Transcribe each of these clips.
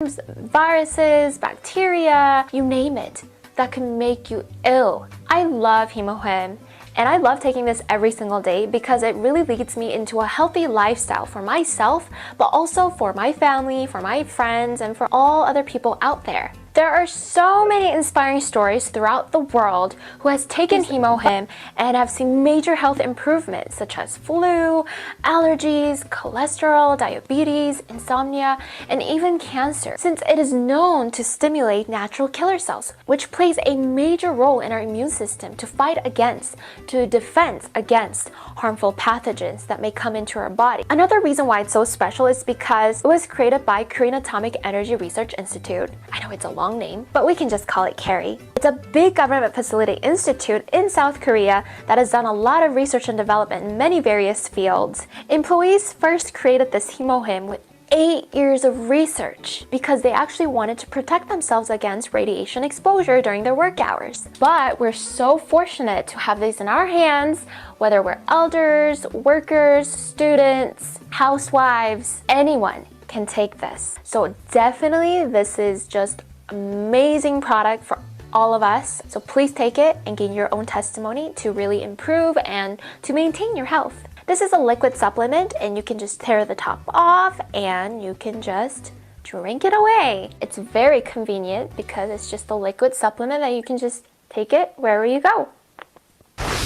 viruses, bacteria, you name it, that can make you ill. I love Himohim, and I love taking this every single day because it really leads me into a healthy lifestyle for myself, but also for my family, for my friends, and for all other people out there. There are so many inspiring stories throughout the world who has taken Himohim and have seen major health improvements such as flu, allergies, cholesterol, diabetes, insomnia, and even cancer, since it is known to stimulate natural killer cells, which plays a major role in our immune system to fight against, to defend against harmful pathogens that may come into our body. Another reason why it's so special is because it was created by Korean Atomic Energy Research Institute. I know it's a long name, but we can just call it KERI. It's a big government facility institute in South Korea that has done a lot of research and development in many various fields. Employees first created this Himohim with 8 years of research because they actually wanted to protect themselves against radiation exposure during their work hours. But we're so fortunate to have these in our hands, whether we're elders, workers, students, housewives, anyone can take this. So definitely this is just amazing product for all of us. So please take it and gain your own testimony to really improve and to maintain your health. This is a liquid supplement and you can just tear the top off and you can just drink it away. It's very convenient because it's just a liquid supplement that you can just take it wherever you go.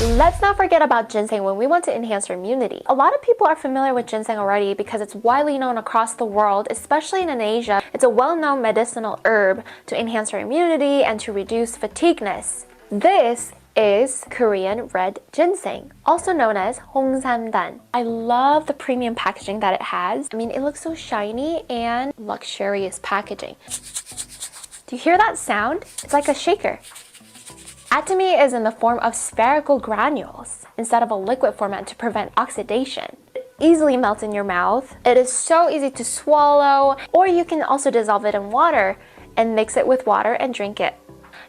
Let's not forget about ginseng when we want to enhance our immunity. A lot of people are familiar with ginseng already because it's widely known across the world, especially in Asia. It's a well-known medicinal herb to enhance our immunity and to reduce fatigueness. This is Korean red ginseng, also known as 홍삼단. I love the premium packaging that it has. I mean, it looks so shiny and luxurious packaging. Do you hear that sound? It's like a shaker. Atomy is in the form of spherical granules instead of a liquid format to prevent oxidation. It easily melts in your mouth. It is so easy to swallow, or you can also dissolve it in water and mix it with water and drink it.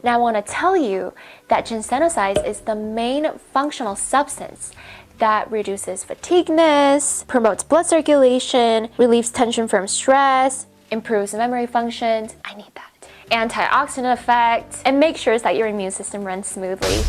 Now I want to tell you that ginsenosides is the main functional substance that reduces fatigueness, promotes blood circulation, relieves tension from stress, improves memory functions. I need that. Antioxidant effect, and make sure that your immune system runs smoothly.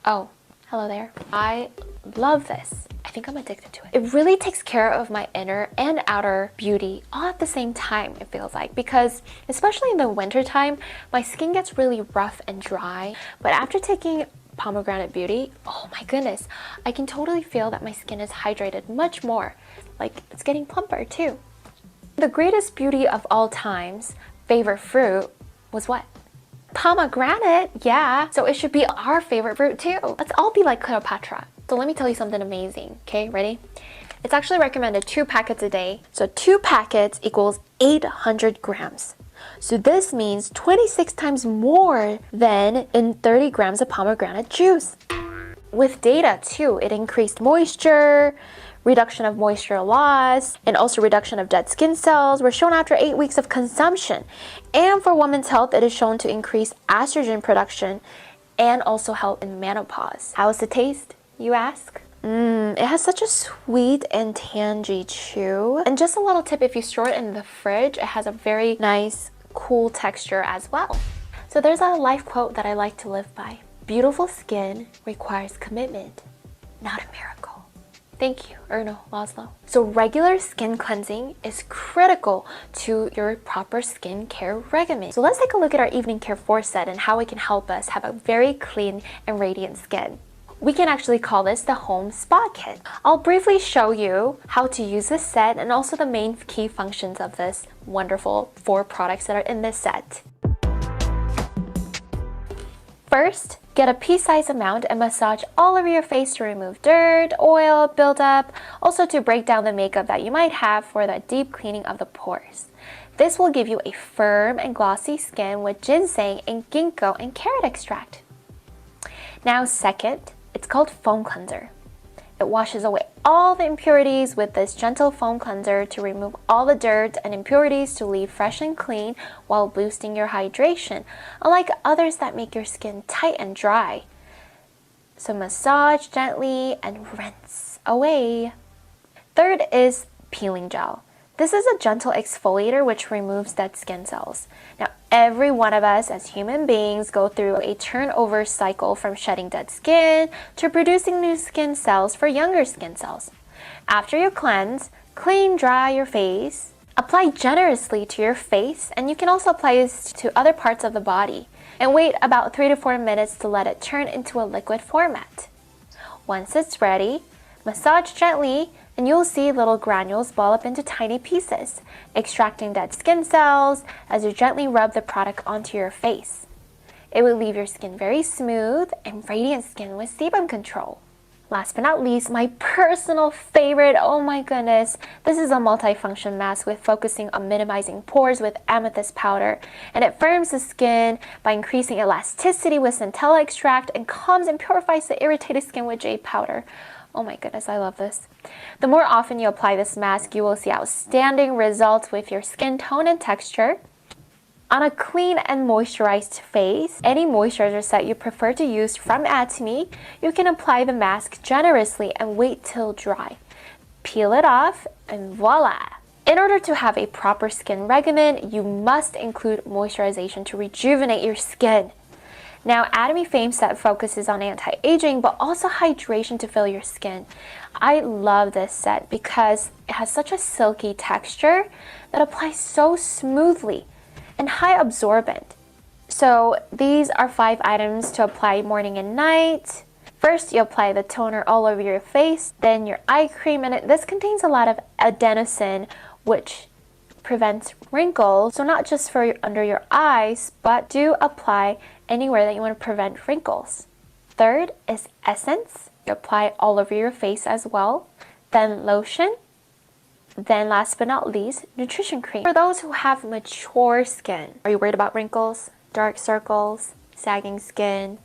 Oh, hello there. I love this. I think I'm addicted to it. It really takes care of my inner and outer beauty all at the same time, it feels like, because especially in the winter time, my skin gets really rough and dry. But after taking pomegranate beauty, oh my goodness, I can totally feel that my skin is hydrated much more. Like, it's getting plumper too. The greatest beauty of all times, favorite fruit, was what? Pomegranate, yeah. So it should be our favorite fruit too. Let's all be like Cleopatra. So let me tell you something amazing, okay, ready? It's actually recommended 2 packets a day. So 2 packets equals 800 grams. So this means 26 times more than in 30 grams of pomegranate juice. With data too, it increased moisture, reduction of moisture loss, and also reduction of dead skin cells were shown after 8 weeks of consumption. And for women's health, it is shown to increase estrogen production and also help in menopause. How is the taste, you ask? It has such a sweet and tangy chew. And just a little tip, if you store it in the fridge, it has a very nice, cool texture as well. So there's a life quote that I like to live by. Beautiful skin requires commitment, not a miracle. Thank you, Erno Laszlo. So regular skin cleansing is critical to your proper skincare regimen. So let's take a look at our evening care 4 set and how it can help us have a very clean and radiant skin. We can actually call this the home spa kit. I'll briefly show you how to use this set and also the main key functions of this wonderful 4 products that are in this set. First, get a pea-sized amount and massage all over your face to remove dirt, oil, buildup, also to break down the makeup that you might have for that deep cleaning of the pores. This will give you a firm and glossy skin with ginseng and ginkgo and carrot extract. Now second, it's called foam cleanser. It washes away all the impurities with this gentle foam cleanser to remove all the dirt and impurities to leave fresh and clean while boosting your hydration, unlike others that make your skin tight and dry. So massage gently and rinse away. Third is peeling gel. This is a gentle exfoliator which removes dead skin cells. Now, every one of us as human beings go through a turnover cycle from shedding dead skin to producing new skin cells for younger skin cells. After you cleanse, clean, dry your face. Apply generously to your face, and you can also apply this to other parts of the body. And wait about 3 to 4 minutes to let it turn into a liquid format. Once it's ready, massage gently, and you'll see little granules ball up into tiny pieces, extracting dead skin cells as you gently rub the product onto your face. It will leave your skin very smooth and radiant skin with sebum control. Last but not least, my personal favorite, oh my goodness, this is a multifunction mask with focusing on minimizing pores with amethyst powder, and it firms the skin by increasing elasticity with centella extract and calms and purifies the irritated skin with jade powder. Oh my goodness, I love this. The more often you apply this mask, you will see outstanding results with your skin tone and texture. On a clean and moisturized face, any moisturizer set you prefer to use from Atomy, you can apply the mask generously and wait till dry. Peel it off and voila! In order to have a proper skin regimen, you must include moisturization to rejuvenate your skin. Now, Atomy Fame Set focuses on anti-aging, but also hydration to fill your skin. I love this set because it has such a silky texture that applies so smoothly and high absorbent. So these are 5 items to apply morning and night. First, you apply the toner all over your face, then your eye cream, and this contains a lot of adenosine, which prevents wrinkles. So not just for under your eyes, but do apply anywhere that you want to prevent wrinkles. Third is essence. You apply all over your face as well. Then lotion. Then last but not least, nutrition cream. For those who have mature skin, are you worried about wrinkles, dark circles, sagging skin?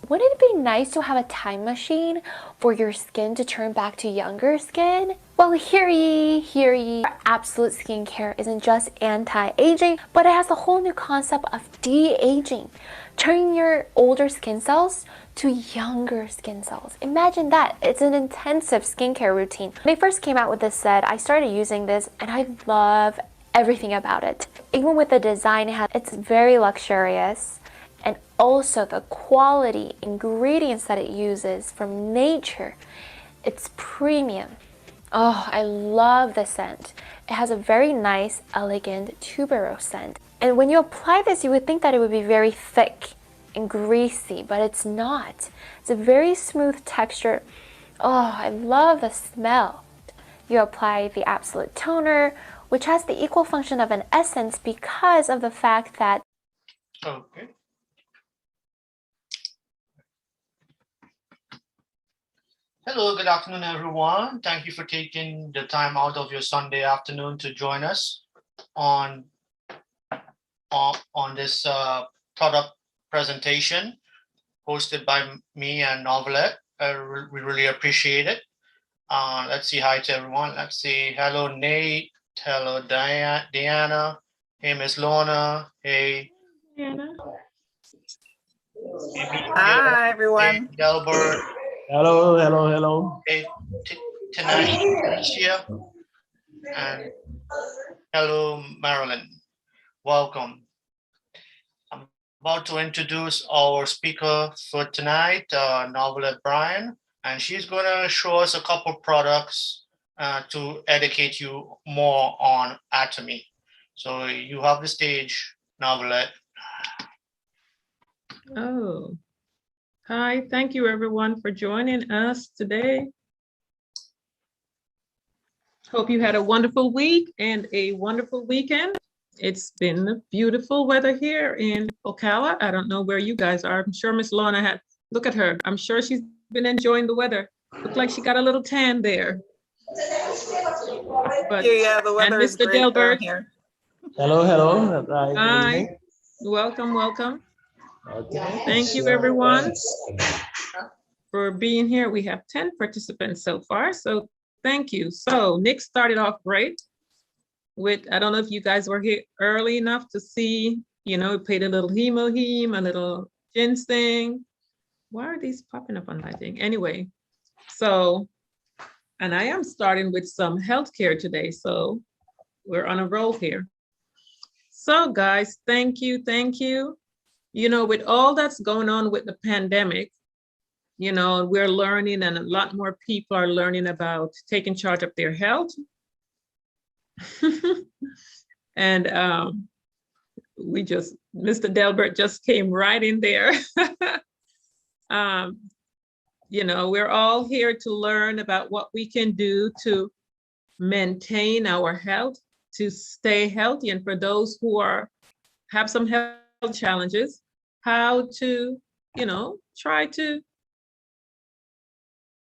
Wouldn't it be nice to have a time machine for your skin to turn back to younger skin? Well, hear ye. Absolute skincare isn't just anti-aging, but it has a whole new concept of de-aging, turning your older skin cells to younger skin cells. Imagine that. It's an intensive skincare routine. When they first came out with this set, I started using this and I love everything about it. Even with the design, it's very luxurious, and also the quality ingredients that it uses from nature. It's premium. Oh, I love the scent. It has a very nice, elegant tuberose scent. And when you apply this, you would think that it would be very thick and greasy, but it's not. It's a very smooth texture. Oh, I love the smell. You apply the Absolute Toner, which has the equal function of an essence because of the fact that... Okay. Hello, good afternoon, everyone. Thank you for taking the time out of your Sunday afternoon to join us on this product presentation hosted by me and Novelette. We really appreciate it. Let's say hi to everyone. Let's say hello, Nate. Hello, Diana. Hey, Miss Lorna. Hey. Diana. Hi, everyone. Hey, Delbert. Hello. Hey, Tanisha. And hello, Marilyn. Welcome. I'm about to introduce our speaker for tonight, Novelette Bryan, and she's going to show us a couple products to educate you more on Atomy. So you have the stage, Novelette. Oh, hi. Thank you, everyone, for joining us today. Hope you had a wonderful week and a wonderful weekend. It's been beautiful weather here in Ocala. I don't know where you guys are. I'm sure Miss Lorna had, look at her. I'm sure she's been enjoying the weather. Look like she got a little tan there. But, Yeah, the weather is Mr. great down Delbert. here. Hello. Hi. Welcome. Okay. Thank you, everyone, for being here. We have 10 participants so far, so thank you. So Nick started off great with, I don't know if you guys were here early enough to see, you know, played a little hemoheme, a little ginseng. Why are these popping up on my thing? Anyway, so, and I am starting with some healthcare today. So We're on a roll here. So guys, thank you, thank you. You know, with all that's going on with the pandemic, you know, we're learning, and a lot more people are learning about taking charge of their health. And Mr. Delbert just came right in there. You know, we're all here to learn about what we can do to maintain our health, to stay healthy, and for those who have some health challenges, how to, you know, try to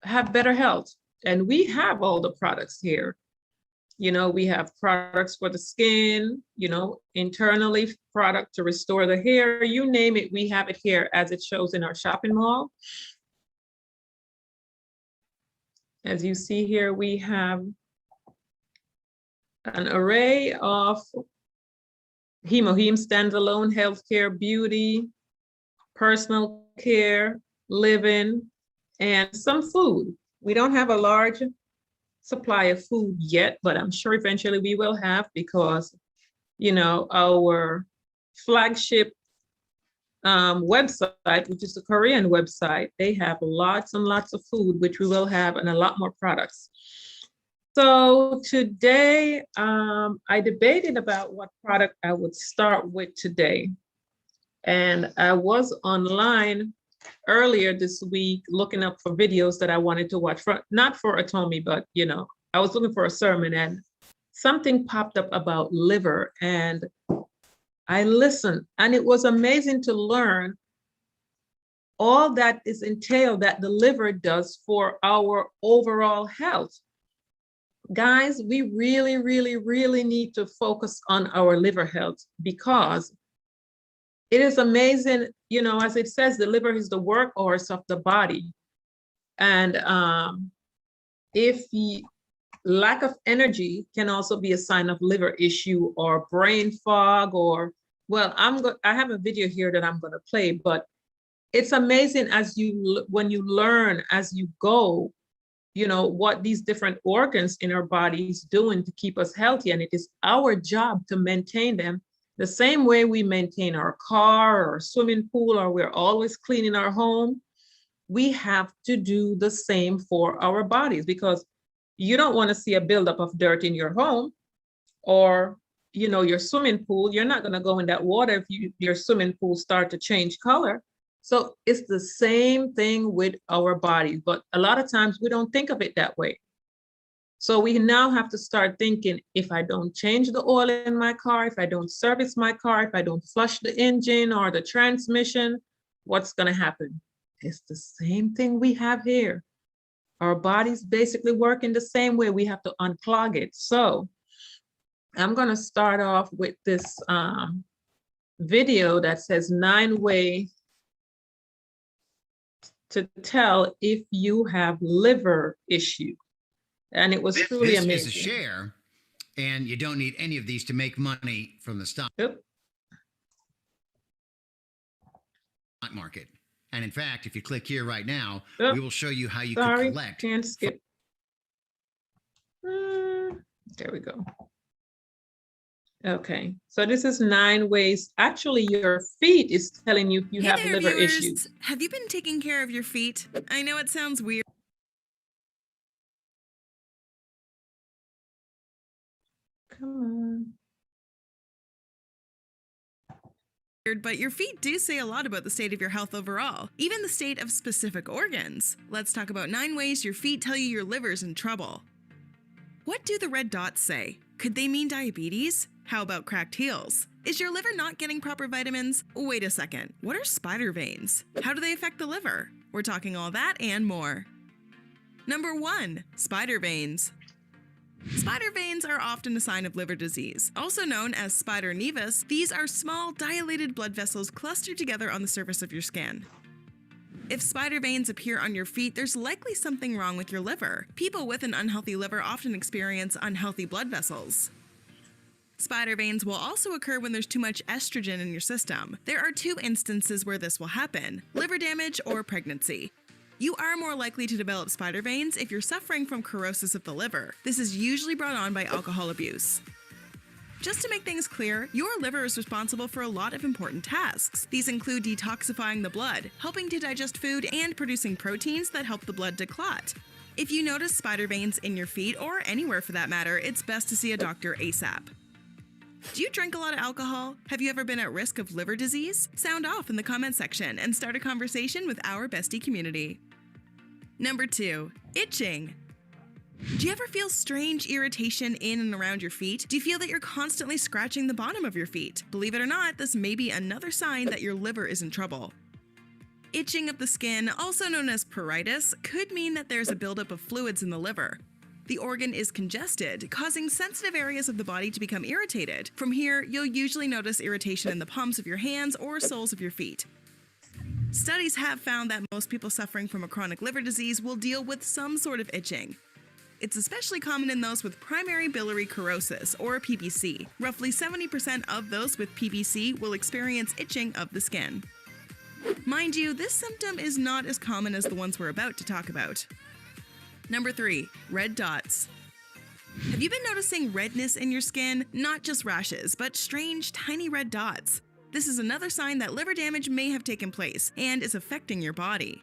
have better health. And we have all the products here. You know, we have products for the skin, you know, internally product to restore the hair, you name it, we have it here as it shows in our shopping mall. As you see here, we have an array of Hemoheme standalone healthcare, beauty, personal care, living, and some food. We don't have a large supply of food yet, but I'm sure eventually we will have, because, you know, our flagship website, which is the Korean website, they have lots and lots of food, which we will have, and a lot more products. So today, I debated about what product I would start with today. And I was online earlier this week looking up for videos that I wanted to watch, not for Atomy, but, you know, I was looking for a sermon, and something popped up about liver, and I listened, and it was amazing to learn all that is entailed that the liver does for our overall health. Guys, we really, really, really need to focus on our liver health, because it is amazing, you know, as it says, the liver is the workhorse of the body. And if lack of energy can also be a sign of liver issue or brain fog, or, well, I have a video here that I'm going to play, but it's amazing when you learn as you go, you know, what these different organs in our bodies doing to keep us healthy. And it is our job to maintain them the same way we maintain our car or swimming pool, or we're always cleaning our home. We have to do the same for our bodies, because you don't want to see a buildup of dirt in your home or, you know, your swimming pool. You're not going to go in that water if your swimming pool start to change color. So it's the same thing with our bodies, but a lot of times we don't think of it that way. So we now have to start thinking, if I don't change the oil in my car, if I don't service my car, if I don't flush the engine or the transmission, what's going to happen? It's the same thing we have here. Our bodies basically work in the same way. We have to unclog it. So I'm going to start off with this video that says 9 ways to tell if you have liver issue. And it was truly amazing. This is a share, and you don't need any of these to make money from the stock market. And in fact, if you click here right now, we will show you how you can collect. Can't skip. There we go. Okay, so this is 9 ways. Actually, your feet is telling you if you have liver issues. Have you been taking care of your feet? I know it sounds weird. Come on. But your feet do say a lot about the state of your health overall, even the state of specific organs. Let's talk about 9 ways your feet tell you your liver's in trouble. What do the red dots say? Could they mean diabetes? How about cracked heels? Is your liver not getting proper vitamins? Wait a second, what are spider veins? How do they affect the liver? We're talking all that and more. Number 1, spider veins. Spider veins are often a sign of liver disease. Also known as spider nevus, these are small, dilated blood vessels clustered together on the surface of your skin. If spider veins appear on your feet, there's likely something wrong with your liver. People with an unhealthy liver often experience unhealthy blood vessels. Spider veins will also occur when there's too much estrogen in your system. There are 2 instances where this will happen: liver damage or pregnancy. You are more likely to develop spider veins if you're suffering from cirrhosis of the liver. This is usually brought on by alcohol abuse. Just to make things clear, your liver is responsible for a lot of important tasks. These include detoxifying the blood, helping to digest food, and producing proteins that help the blood to clot. If you notice spider veins in your feet, or anywhere for that matter, it's best to see a doctor ASAP. Do you drink a lot of alcohol? Have you ever been at risk of liver disease? Sound off in the comment section and start a conversation with our bestie community. Number 2, itching. Do you ever feel strange irritation in and around your feet? Do you feel that you're constantly scratching the bottom of your feet? Believe it or not, this may be another sign that your liver is in trouble. Itching of the skin, also known as pruritus, could mean that there's a buildup of fluids in the liver. The organ is congested, causing sensitive areas of the body to become irritated. From here, you'll usually notice irritation in the palms of your hands or soles of your feet. Studies have found that most people suffering from a chronic liver disease will deal with some sort of itching. It's especially common in those with primary biliary chorosis, or PBC. Roughly 70% of those with PBC will experience itching of the skin. Mind you, this symptom is not as common as the ones we're about to talk about. Number 3, red dots. Have you been noticing redness in your skin? Not just rashes, but strange, tiny red dots. This is another sign that liver damage may have taken place and is affecting your body.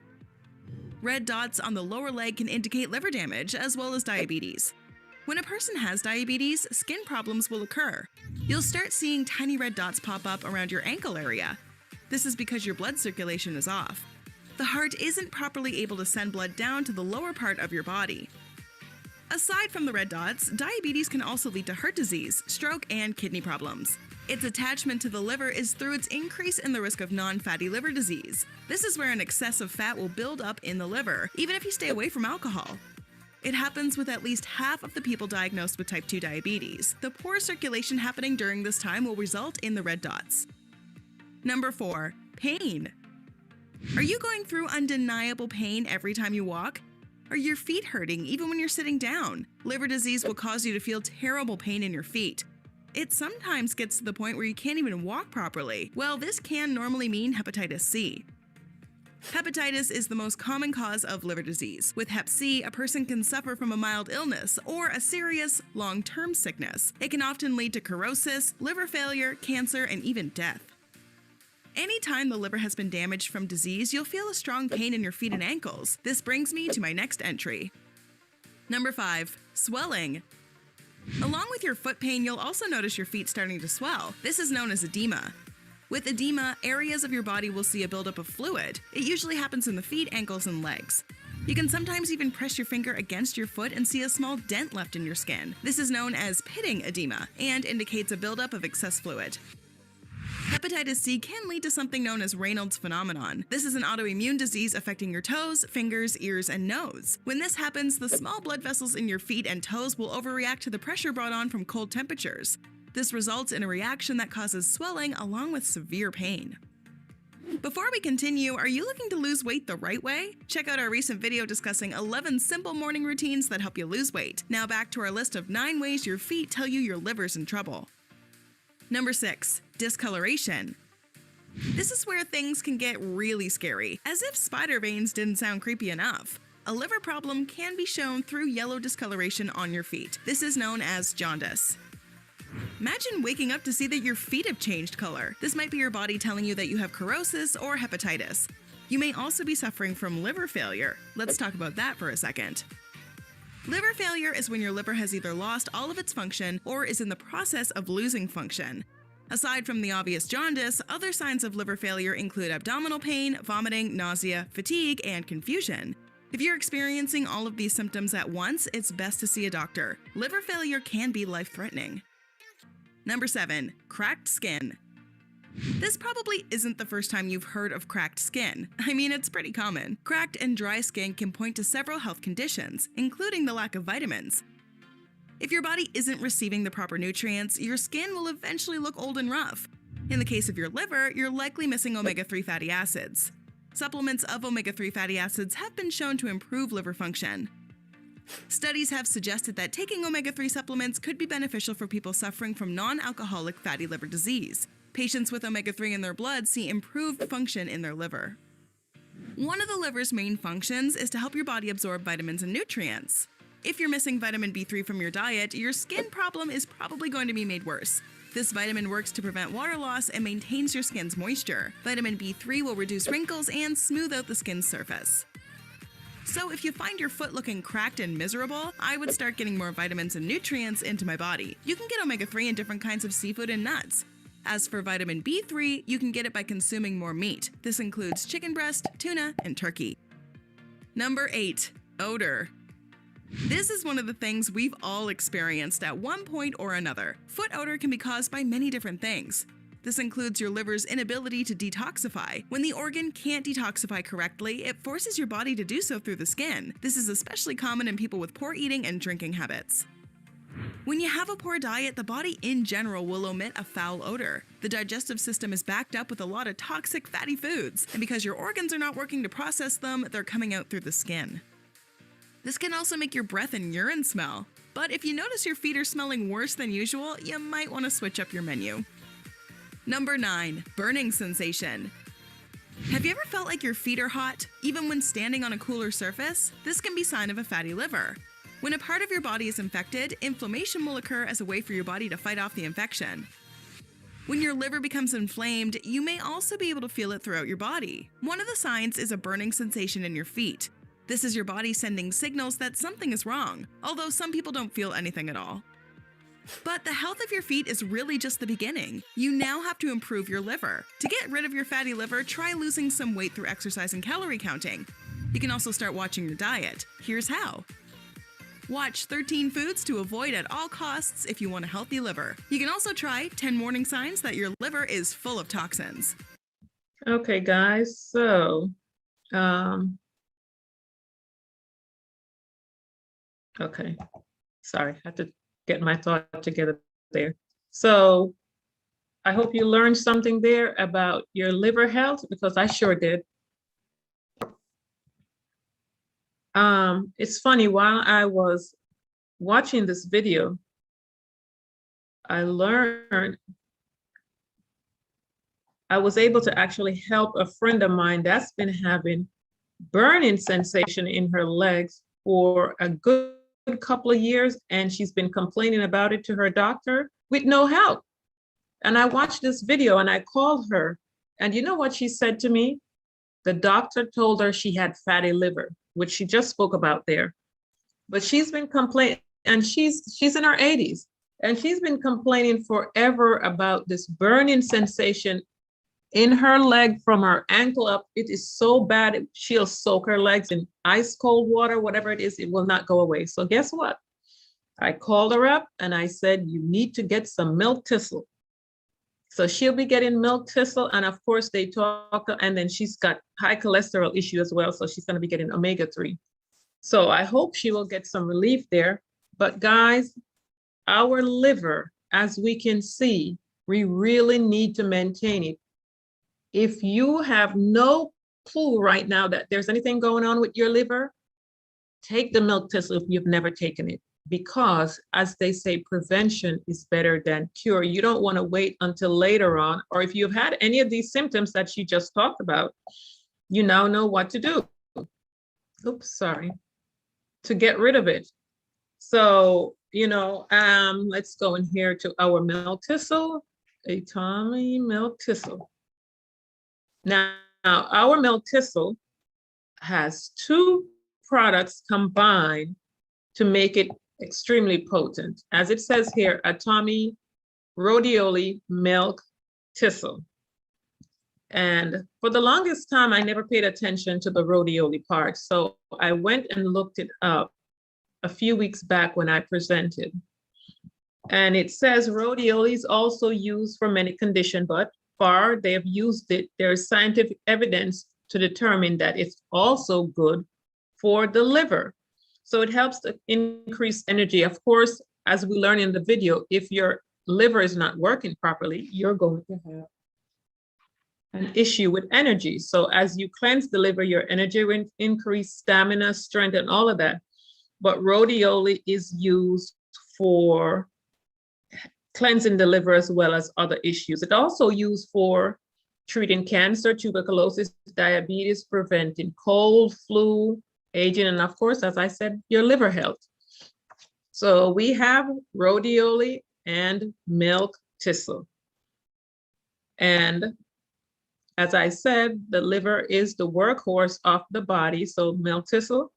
Red dots on the lower leg can indicate liver damage as well as diabetes. When a person has diabetes, skin problems will occur. You'll start seeing tiny red dots pop up around your ankle area. This is because your blood circulation is off. The heart isn't properly able to send blood down to the lower part of your body. Aside from the red dots, diabetes can also lead to heart disease, stroke, and kidney problems. Its attachment to the liver is through its increase in the risk of non-fatty liver disease. This is where an excess of fat will build up in the liver, even if you stay away from alcohol. It happens with at least half of the people diagnosed with type 2 diabetes. The poor circulation happening during this time will result in the red dots. Number 4, pain. Are you going through undeniable pain every time you walk? Are your feet hurting even when you're sitting down? Liver disease will cause you to feel terrible pain in your feet. It sometimes gets to the point where you can't even walk properly. Well, this can normally mean hepatitis C. Hepatitis is the most common cause of liver disease. With Hep C, a person can suffer from a mild illness or a serious, long-term sickness. It can often lead to cirrhosis, liver failure, cancer, and even death. Anytime the liver has been damaged from disease, you'll feel a strong pain in your feet and ankles. This brings me to my next entry. Number 5, swelling. Along with your foot pain, you'll also notice your feet starting to swell. This is known as edema. With edema, areas of your body will see a buildup of fluid. It usually happens in the feet, ankles, and legs. You can sometimes even press your finger against your foot and see a small dent left in your skin. This is known as pitting edema and indicates a buildup of excess fluid. Hepatitis C can lead to something known as Raynaud's phenomenon. This is an autoimmune disease affecting your toes, fingers, ears, and nose. When this happens, the small blood vessels in your feet and toes will overreact to the pressure brought on from cold temperatures. This results in a reaction that causes swelling along with severe pain. Before we continue, are you looking to lose weight the right way? Check out our recent video discussing 11 simple morning routines that help you lose weight. Now back to our list of 9 ways your feet tell you your liver's in trouble. Number 6, discoloration. This is where things can get really scary, as if spider veins didn't sound creepy enough. A liver problem can be shown through yellow discoloration on your feet. This is known as jaundice. Imagine waking up to see that your feet have changed color. This might be your body telling you that you have cirrhosis or hepatitis. You may also be suffering from liver failure. Let's talk about that for a second. Liver failure is when your liver has either lost all of its function or is in the process of losing function. Aside from the obvious jaundice, other signs of liver failure include abdominal pain, vomiting, nausea, fatigue, and confusion. If you're experiencing all of these symptoms at once, it's best to see a doctor. Liver failure can be life-threatening. Number 7, cracked skin. This probably isn't the first time you've heard of cracked skin. I mean, it's pretty common. Cracked and dry skin can point to several health conditions, including the lack of vitamins. If your body isn't receiving the proper nutrients, your skin will eventually look old and rough. In the case of your liver, you're likely missing omega-3 fatty acids. Supplements of omega-3 fatty acids have been shown to improve liver function. Studies have suggested that taking omega-3 supplements could be beneficial for people suffering from non-alcoholic fatty liver disease. Patients with omega-3 in their blood see improved function in their liver. One of the liver's main functions is to help your body absorb vitamins and nutrients. If you're missing vitamin B3 from your diet, your skin problem is probably going to be made worse. This vitamin works to prevent water loss and maintains your skin's moisture. Vitamin B3 will reduce wrinkles and smooth out the skin's surface. So if you find your foot looking cracked and miserable, I would start getting more vitamins and nutrients into my body. You can get omega-3 in different kinds of seafood and nuts. As for vitamin B3, you can get it by consuming more meat. This includes chicken breast, tuna, and turkey. Number 8. Odor. This is one of the things we've all experienced at one point or another. Foot odor can be caused by many different things. This includes your liver's inability to detoxify. When the organ can't detoxify correctly, it forces your body to do so through the skin. This is especially common in people with poor eating and drinking habits. When you have a poor diet, the body in general will emit a foul odor. The digestive system is backed up with a lot of toxic fatty foods, and because your organs are not working to process them, they're coming out through the skin. This can also make your breath and urine smell. But if you notice your feet are smelling worse than usual, you might want to switch up your menu. Number 9. Burning sensation. Have you ever felt like your feet are hot, even when standing on a cooler surface? This can be a sign of a fatty liver. When a part of your body is infected, inflammation will occur as a way for your body to fight off the infection. When your liver becomes inflamed, you may also be able to feel it throughout your body. One of the signs is a burning sensation in your feet. This is your body sending signals that something is wrong, although some people don't feel anything at all. But the health of your feet is really just the beginning. You now have to improve your liver. To get rid of your fatty liver, try losing some weight through exercise and calorie counting. You can also start watching your diet. Here's how. Watch 13 foods to avoid at all costs if you want a healthy liver. You can also try 10 warning signs that your liver is full of toxins. Okay, guys, so okay, sorry, I have to get my thought together there. So I hope you learned something there about your liver health, because I sure did. It's funny, while I was watching this video, I was able to actually help a friend of mine that's been having burning sensation in her legs for a good couple of years, and she's been complaining about it to her doctor with no help. And I watched this video and I called her, and you know what she said to me? The doctor told her she had fatty liver, which she just spoke about there. But she's been complaining, and she's in her 80s, and she's been complaining forever about this burning sensation in her leg from her ankle up. It is so bad, she'll soak her legs in ice cold water, whatever it is, it will not go away. So guess what? I called her up and I said, you need to get some milk thistle. So she'll be getting milk thistle, and of course they talk, and then she's got high cholesterol issue as well, so she's going to be getting omega-3. So I hope she will get some relief there. But guys, our liver, as we can see, we really need to maintain it. If you have no clue right now that there's anything going on with your liver, take the milk thistle if you've never taken it, because as they say, prevention is better than cure. You don't want to wait until later on, or if you've had any of these symptoms that she just talked about, you now know what to do. Oops, sorry. To get rid of it. So, let's go in here to our milk thistle, Atomy milk thistle. Now, our milk thistle has 2 products combined to make it extremely potent. As it says here, Atomy rhodiola milk thistle. And for the longest time, I never paid attention to the rhodiola part. So I went and looked it up a few weeks back when I presented. And it says rhodiola is also used for many conditions, but far they have used it, there's scientific evidence to determine that it's also good for the liver. So it helps to increase energy. Of course, as we learn in the video, if your liver is not working properly, you're going to have an issue with energy. So as you cleanse the liver, your energy will increase, stamina, strength, and all of that. But rhodiola is used for cleansing the liver as well as other issues. It's also used for treating cancer, tuberculosis, diabetes, preventing cold, flu, aging, and of course, as I said, your liver health. So we have rhodiola and milk thistle. And as I said, the liver is the workhorse of the body. So milk thistle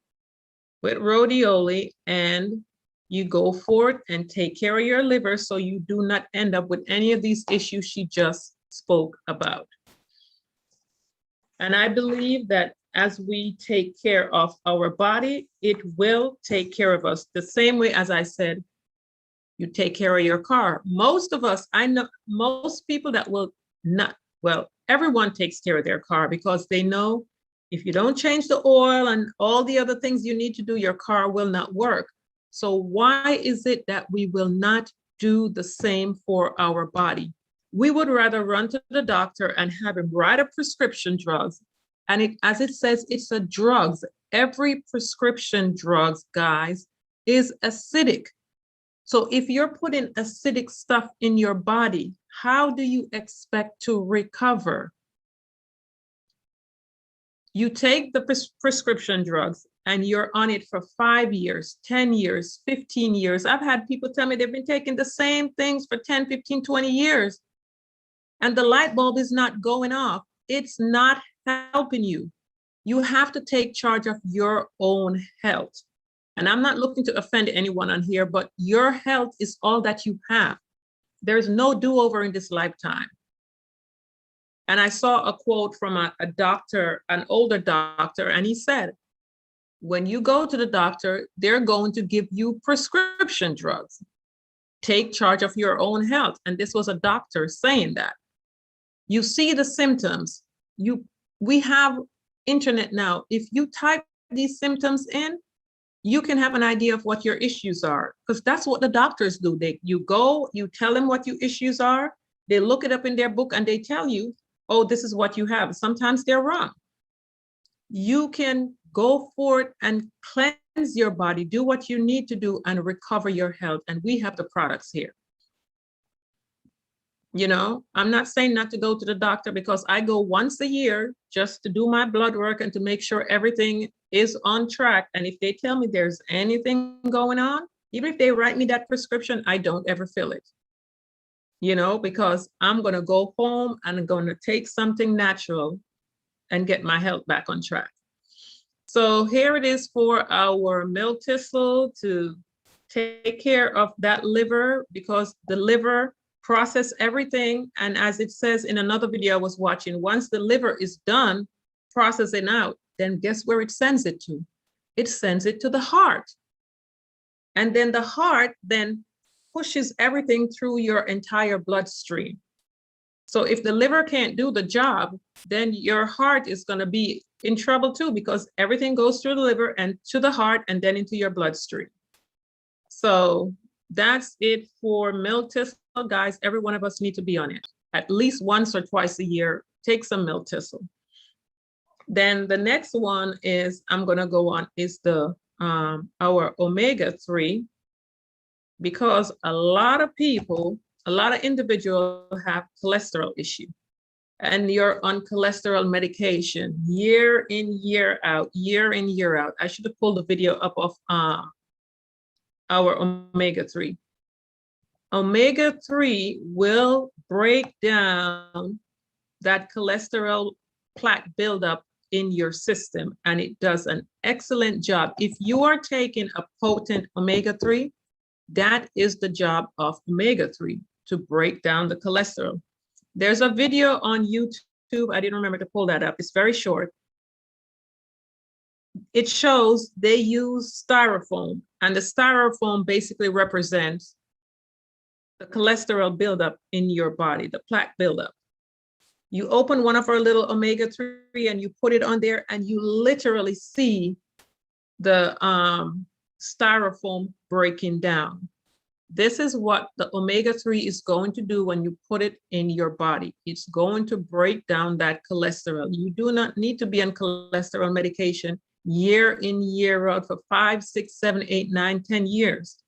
with rhodiola, and you go forth and take care of your liver so you do not end up with any of these issues she just spoke about. And I believe that as we take care of our body, it will take care of us. The same way, as I said, you take care of your car. Most of us, I know most people that will not, well, everyone takes care of their car because they know if you don't change the oil and all the other things you need to do, your car will not work. So why is it that we will not do the same for our body? We would rather run to the doctor and have him write a prescription drugs. And it, as it says, it's a drugs. Every prescription drugs, guys, is acidic. So if you're putting acidic stuff in your body, how do you expect to recover? You take the prescription drugs and you're on it for 5 years, 10 years, 15 years. I've had people tell me they've been taking the same things for 10, 15, 20 years. And the light bulb is not going off. It's not helping you. You have to take charge of your own health. And I'm not looking to offend anyone on here, but your health is all that you have. There's no do-over in this lifetime. And I saw a quote from a doctor, an older doctor, and he said, when you go to the doctor, they're going to give you prescription drugs. Take charge of your own health. And this was a doctor saying that. You see the symptoms. We have internet now. If you type these symptoms in, you can have an idea of what your issues are, because that's what the doctors do. You go, you tell them what your issues are, they look it up in their book and they tell you, oh, this is what you have. Sometimes they're wrong. You can go forth and cleanse your body, do what you need to do and recover your health. And we have the products here. You know, I'm not saying not to go to the doctor because I go once a year just to do my blood work and to make sure everything is on track. And if they tell me there's anything going on, even if they write me that prescription, I don't ever fill it. You know, because I'm going to go home and I'm going to take something natural and get my health back on track. So here it is for our milk thistle to take care of that liver, because the liver process everything. And as it says in another video I was watching, once the liver is done processing out, then guess where it sends it to? It sends it to the heart. And then the heart then pushes everything through your entire bloodstream. So if the liver can't do the job, then your heart is going to be in trouble too, because everything goes through the liver and to the heart and then into your bloodstream. So that's it for milk thistle, guys. Every one of us need to be on it. At least once or twice a year, take some milk thistle. Then the next one is I'm going to go on is the our omega-3, because a lot of people, a lot of individuals have cholesterol issue, and you're on cholesterol medication year in, year out, year in, year out. I should have pulled the video up of our omega-3. Omega-3 will break down that cholesterol plaque buildup in your system, and it does an excellent job. If you are taking a potent omega-3, that is the job of omega-3, to break down the cholesterol. There's a video on YouTube. I didn't remember to pull that up. It's very short. It shows they use styrofoam, and the styrofoam basically represents the cholesterol buildup in your body, the plaque buildup. You open one of our little omega-3 and you put it on there, and you literally see the styrofoam breaking down. This is what the omega-3 is going to do when you put it in your body. It's going to break down that cholesterol. You do not need to be on cholesterol medication year in, year out for 5, 6, 7, 8, 9, 10 years.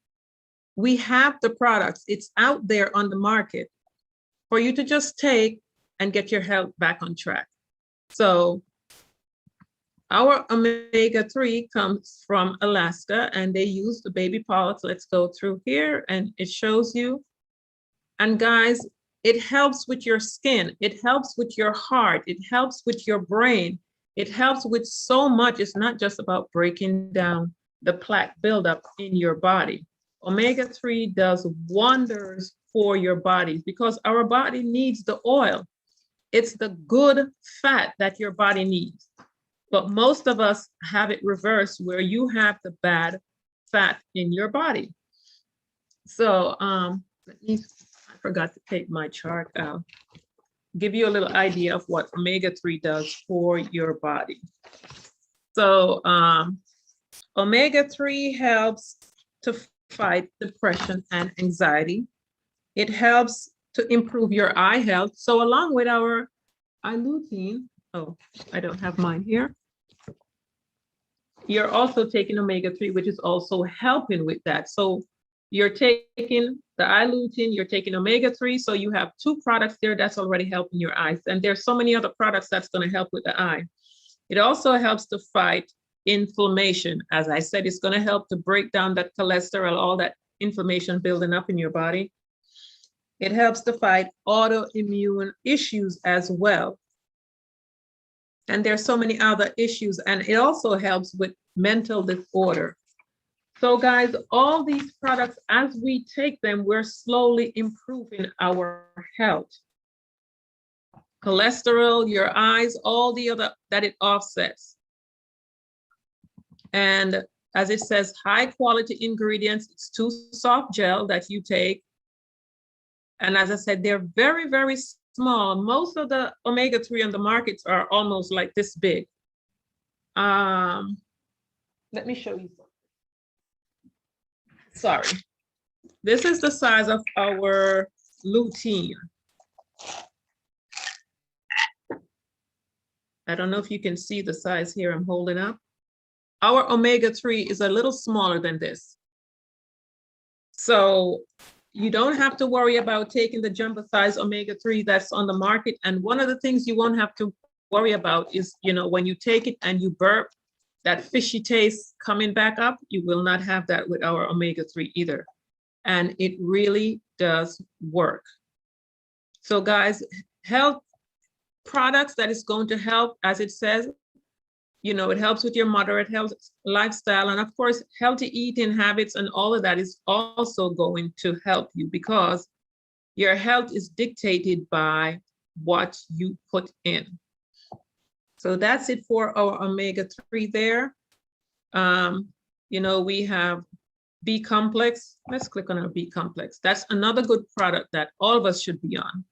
We have the products. It's out there on the market for you to just take and get your health back on track. So Our omega-3 comes from Alaska, and they use the baby polyps. Let's go through here, and it shows you. And guys, it helps with your skin. It helps with your heart. It helps with your brain. It helps with so much. It's not just about breaking down the plaque buildup in your body. Omega-3 does wonders for your body because our body needs the oil. It's the good fat that your body needs. But most of us have it reversed where you have the bad fat in your body. So I forgot to take my chart out. Give you a little idea of what omega-3 does for your body. So omega-3 helps to fight depression and anxiety. It helps to improve your eye health. So along with our eye lutein, oh, I don't have mine here. You're also taking omega-3, which is also helping with that. So you're taking the eye lutein, you're taking omega-3, so you have two products there that's already helping your eyes. And there's so many other products that's going to help with the eye. It also helps to fight inflammation. As I said, it's going to help to break down that cholesterol, all that inflammation building up in your body. It helps to fight autoimmune issues as well. And there's so many other issues, and it also helps with mental disorder. So guys, all these products, as we take them, we're slowly improving our health. Cholesterol, your eyes, all the other that it offsets. And as it says, high quality ingredients, it's 2 soft gel that you take. And as I said, they're very, very small. Most of the omega-3 on the markets are almost like this big. Let me show you something. Sorry. This is the size of our lutein. I don't know if you can see the size here I'm holding up. Our omega-3 is a little smaller than this. So you don't have to worry about taking the jumbo size omega-3 that's on the market. And one of the things you won't have to worry about is, you know, when you take it and you burp, that fishy taste coming back up, you will not have that with our omega-3 either. And it really does work. So guys, health products that is going to help, as it says, you know, it helps with your moderate health lifestyle. And of course, healthy eating habits and all of that is also going to help you because your health is dictated by what you put in. So that's it for our omega-3 there. You know, we have B complex. Let's click on our B complex. That's another good product that all of us should be on.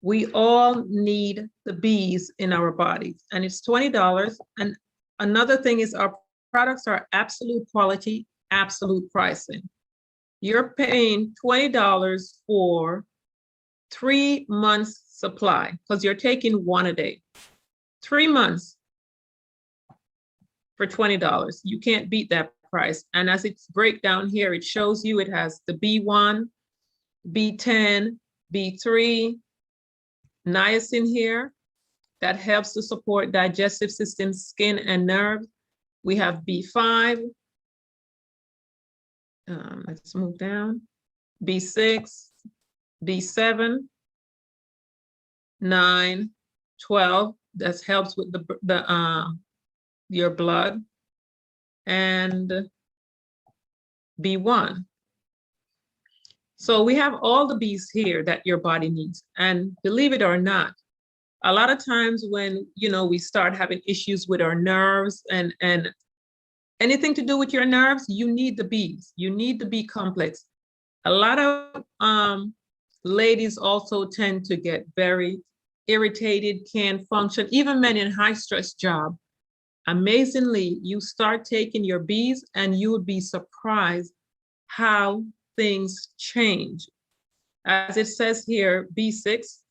We all need the B's in our bodies, and it's $20. And another thing is our products are absolute quality, absolute pricing. You're paying $20 for 3 months supply because you're taking one a day. 3 months for $20. You can't beat that price. And as it's breakdown here, it shows you it has the B1, B10, B3, niacin here that helps to support digestive system, skin, and nerves. We have B5. Let's move down. B6, B7, 9, 12. That helps with your blood. And B1. So we have all the B's here that your body needs. And believe it or not, a lot of times when, you know, we start having issues with our nerves and anything to do with your nerves, you need the B's. You need the B complex. A lot of ladies also tend to get very irritated, can't function, even men in high stress job. Amazingly, you start taking your B's and you would be surprised how things change. As it says here, B6,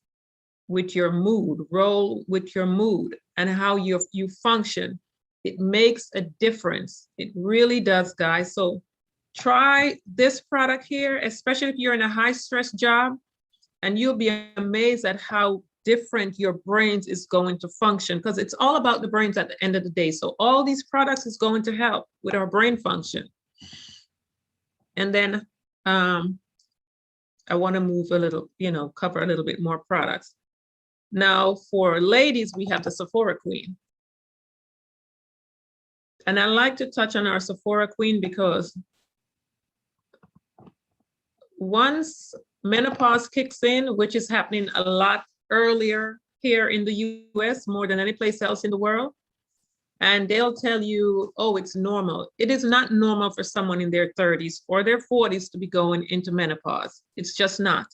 with your mood, roll with your mood and how you function. It makes a difference. It really does, guys. So try this product here, especially if you're in a high stress job, and you'll be amazed at how different your brains is going to function, because it's all about the brains at the end of the day. So all these products is going to help with our brain function. And then I want to move a little, cover a little bit more products. Now for ladies, we have the Sephora Queen. And I like to touch on our Sephora Queen because once menopause kicks in, which is happening a lot earlier here in the US, more than any place else in the world, and they'll tell you, oh, it's normal. It is not normal for someone in their 30s or their 40s to be going into menopause. It's just not.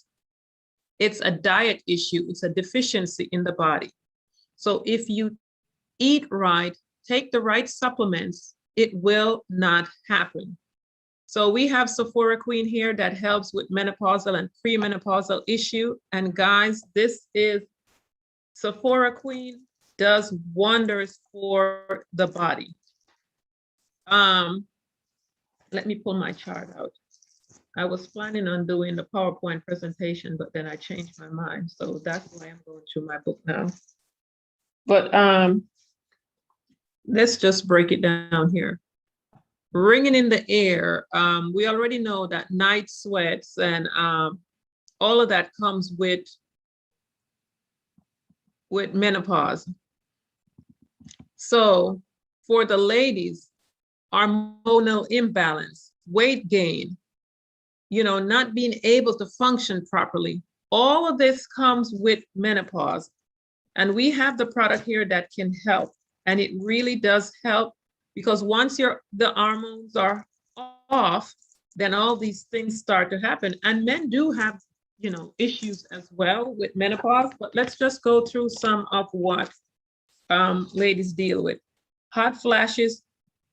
It's a diet issue. It's a deficiency in the body. So if you eat right, take the right supplements, it will not happen. So we have Sephora Queen here that helps with menopausal and premenopausal issue. And guys, this is Sephora Queen, does wonders for the body. Let me pull my chart out. I was planning on doing the PowerPoint presentation, but then I changed my mind. So that's why I'm going through my book now. But let's just break it down here. Ringing in the air, we already know that night sweats and all of that comes with menopause. So for the ladies, hormonal imbalance, weight gain, not being able to function properly, all of this comes with menopause. And we have the product here that can help. And it really does help, because once the hormones are off, then all these things start to happen. And men do have, issues as well with menopause, but let's just go through some of what ladies deal with. Hot flashes,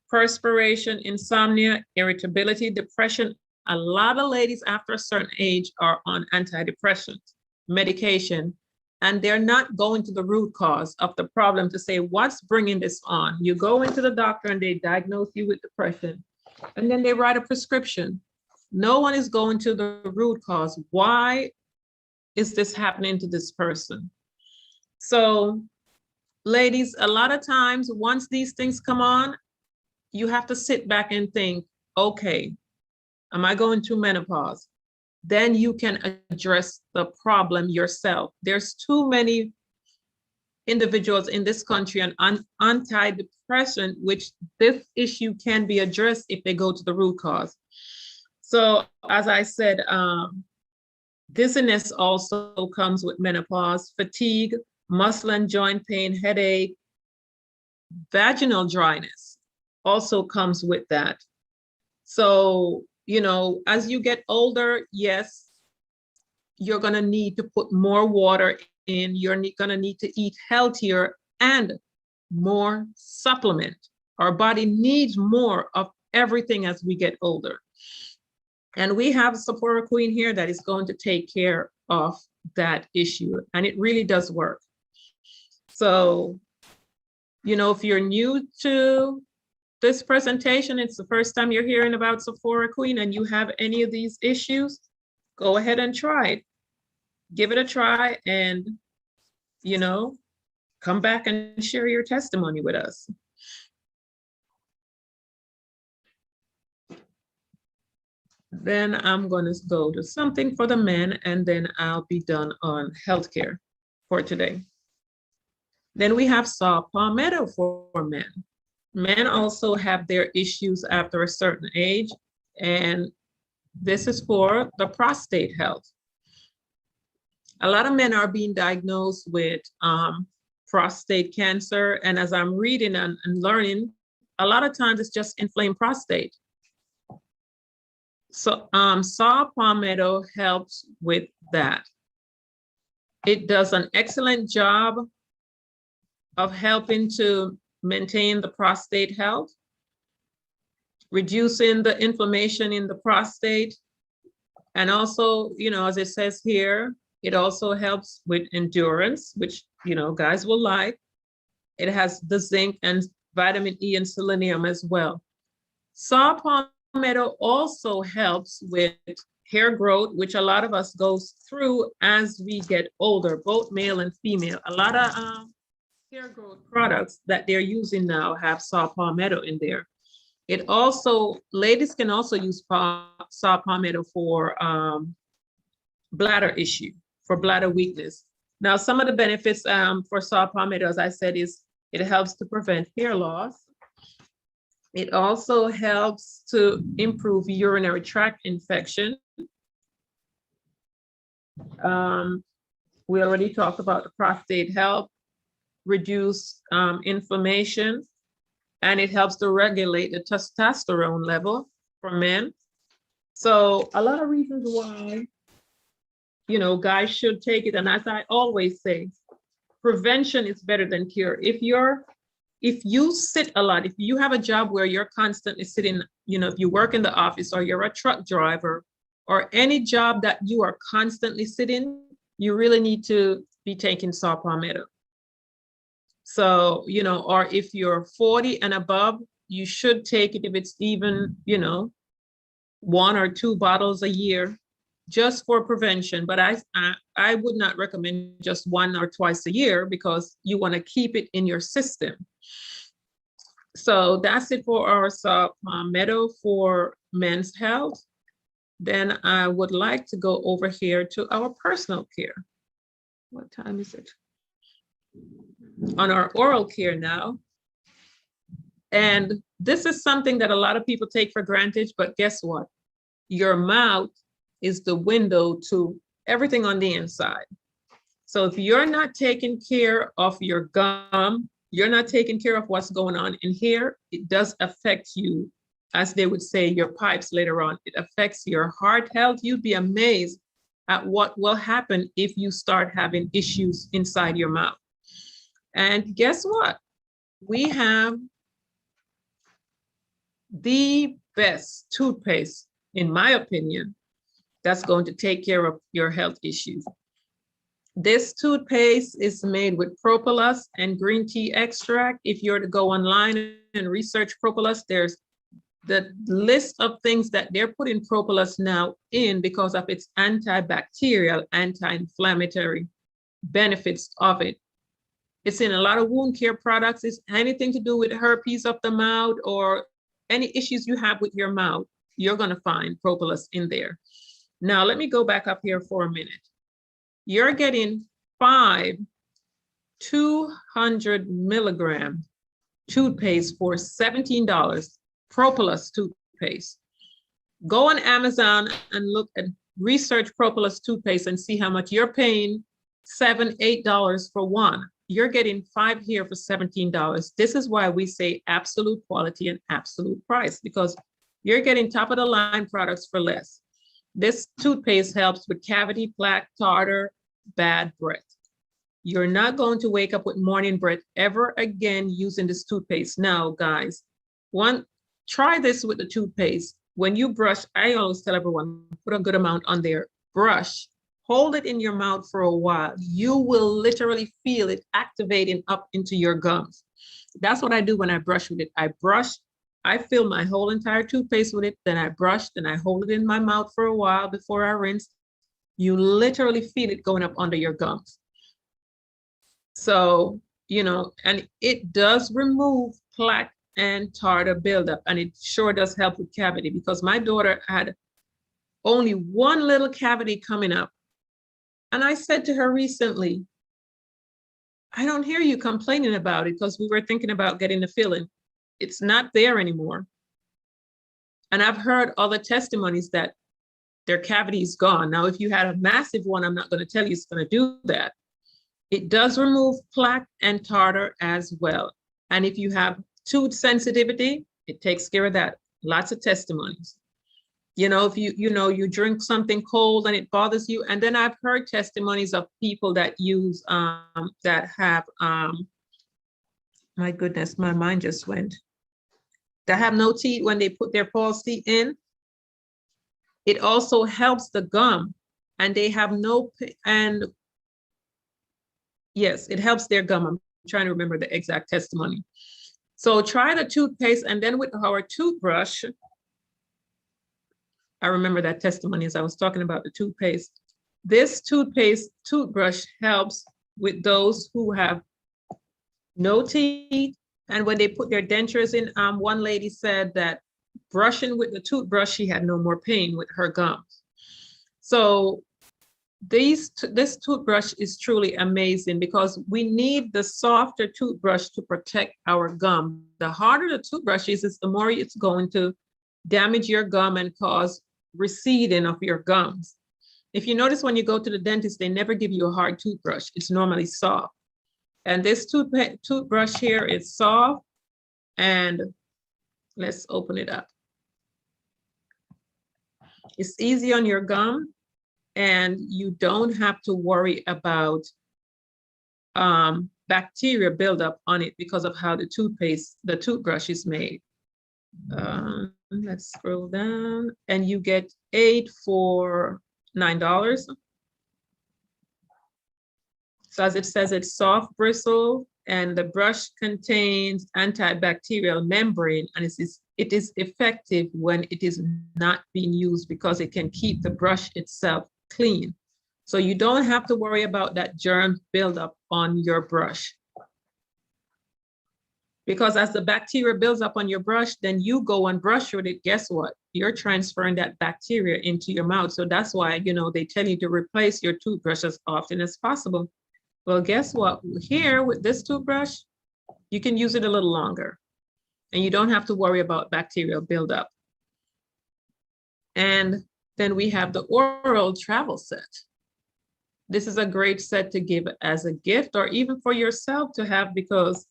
perspiration, insomnia, irritability, depression. A lot of ladies after a certain age are on antidepressant medication, and they're not going to the root cause of the problem to say, what's bringing this on? You go into the doctor and they diagnose you with depression, and then they write a prescription. No one is going to the root cause. Why is this happening to this person? So ladies, a lot of times, once these things come on, you have to sit back and think, okay, am I going through menopause? Then you can address the problem yourself. There's too many individuals in this country on antidepressant, which this issue can be addressed if they go to the root cause. So as I said, dizziness also comes with menopause, fatigue, muscle and joint pain, headache, vaginal dryness also comes with that. So, as you get older, yes, you're going to need to put more water in, you're going to need to eat healthier and more supplement. Our body needs more of everything as we get older. And we have Sephora Queen here that is going to take care of that issue. And it really does work. So, if you're new to this presentation, it's the first time you're hearing about Sephora Queen and you have any of these issues, go ahead and try it. Give it a try and, come back and share your testimony with us. Then I'm going to go to something for the men, and then I'll be done on healthcare for today. Then we have saw palmetto for men. Men also have their issues after a certain age, and this is for the prostate health. A lot of men are being diagnosed with prostate cancer, and as I'm reading and learning, a lot of times it's just inflamed prostate. So saw palmetto helps with that. It does an excellent job of helping to maintain the prostate health, reducing the inflammation in the prostate. And also, as it says here, it also helps with endurance, which, guys will like. It has the zinc and vitamin E and selenium as well. Saw palmetto also helps with hair growth, which a lot of us goes through as we get older, both male and female. A lot of hair growth products that they're using now have saw palmetto in there. It also, ladies can also use saw palmetto for bladder issue, for bladder weakness. Now, some of the benefits for saw palmetto, as I said, is it helps to prevent hair loss. It also helps to improve urinary tract infection. We already talked about the prostate health, reduce inflammation, and it helps to regulate the testosterone level for men. So a lot of reasons why, you know, guys should take it. And as I always say, prevention is better than cure. If you sit a lot, if you have a job where you're constantly sitting, you know, if you work in the office or you're a truck driver or any job that you are constantly sitting, you really need to be taking saw palmetto. So, you know, or if you're 40 and above, you should take it if it's even, you know, 1 or 2 bottles a year just for prevention. But I would not recommend just 1 or twice a year because you want to keep it in your system. So that's it for our saw palmetto for men's health. Then I would like to go over here to our personal care. What time is it? On our oral care now. And this is something that a lot of people take for granted, but guess what? Your mouth is the window to everything on the inside. So if you're not taking care of your gum, you're not taking care of what's going on in here, it does affect you, as they would say, your pipes later on. It affects your heart health. You'd be amazed at what will happen if you start having issues inside your mouth. And guess what? We have the best toothpaste, in my opinion, that's going to take care of your health issues. This toothpaste is made with propolis and green tea extract. If you're to go online and research propolis, there's the list of things that they're putting propolis now in because of its antibacterial, anti-inflammatory benefits of it. It's in a lot of wound care products. It's anything to do with herpes of the mouth or any issues you have with your mouth, you're going to find propolis in there. Now, let me go back up here for a minute. You're getting 5 200 milligram toothpaste for $17, propolis toothpaste. Go on Amazon and look at research propolis toothpaste and see how much you're paying. $7, $8 for one. You're getting 5 here for $17. This is why we say absolute quality and absolute price, because you're getting top of the line products for less. This toothpaste helps with cavity, plaque, tartar, bad breath. You're not going to wake up with morning breath ever again using this toothpaste. Now, guys, try this with the toothpaste. When you brush, I always tell everyone, put a good amount on there, brush. Hold it in your mouth for a while. You will literally feel it activating up into your gums. That's what I do when I brush with it. I brush, I fill my whole entire toothpaste with it, then I brush, then I hold it in my mouth for a while before I rinse. You literally feel it going up under your gums. So, you know, and it does remove plaque and tartar buildup, and it sure does help with cavity, because my daughter had only one little cavity coming up. And I said to her recently, I don't hear you complaining about it, because we were thinking about getting the filling. It's not there anymore. And I've heard other testimonies that their cavity is gone. Now, if you had a massive one, I'm not going to tell you it's going to do that. It does remove plaque and tartar as well. And if you have tooth sensitivity, it takes care of that. Lots of testimonies. You know, if you drink something cold and it bothers you. And then I've heard testimonies of people that use, that have, my goodness, my mind just went. That have no teeth when they put their false teeth in. It also helps the gum, and they have no, and yes, it helps their gum. I'm trying to remember the exact testimony. So try the toothpaste, and then with our toothbrush, I remember that testimony as I was talking about the toothpaste. This toothbrush helps with those who have no teeth. And when they put their dentures in, one lady said that brushing with the toothbrush, she had no more pain with her gums. So this toothbrush is truly amazing because we need the softer toothbrush to protect our gum. The harder the toothbrush is the more it's going to damage your gum and cause receding of your gums. If you notice when you go to the dentist, they never give you a hard toothbrush. It's normally soft. And this toothbrush here is soft, and let's open it up. It's easy on your gum, and you don't have to worry about bacteria buildup on it because of how the toothbrush is made. Let's scroll down, and you get 8 for $9. So as it says, it's soft bristle, and the brush contains antibacterial membrane, and it is effective when it is not being used because it can keep the brush itself clean. So you don't have to worry about that germ buildup on your brush. Because as the bacteria builds up on your brush, then you go and brush with it, guess what? You're transferring that bacteria into your mouth. So that's why, they tell you to replace your toothbrush as often as possible. Well, guess what? Here with this toothbrush, you can use it a little longer, and you don't have to worry about bacterial buildup. And then we have the oral travel set. This is a great set to give as a gift or even for yourself to have, because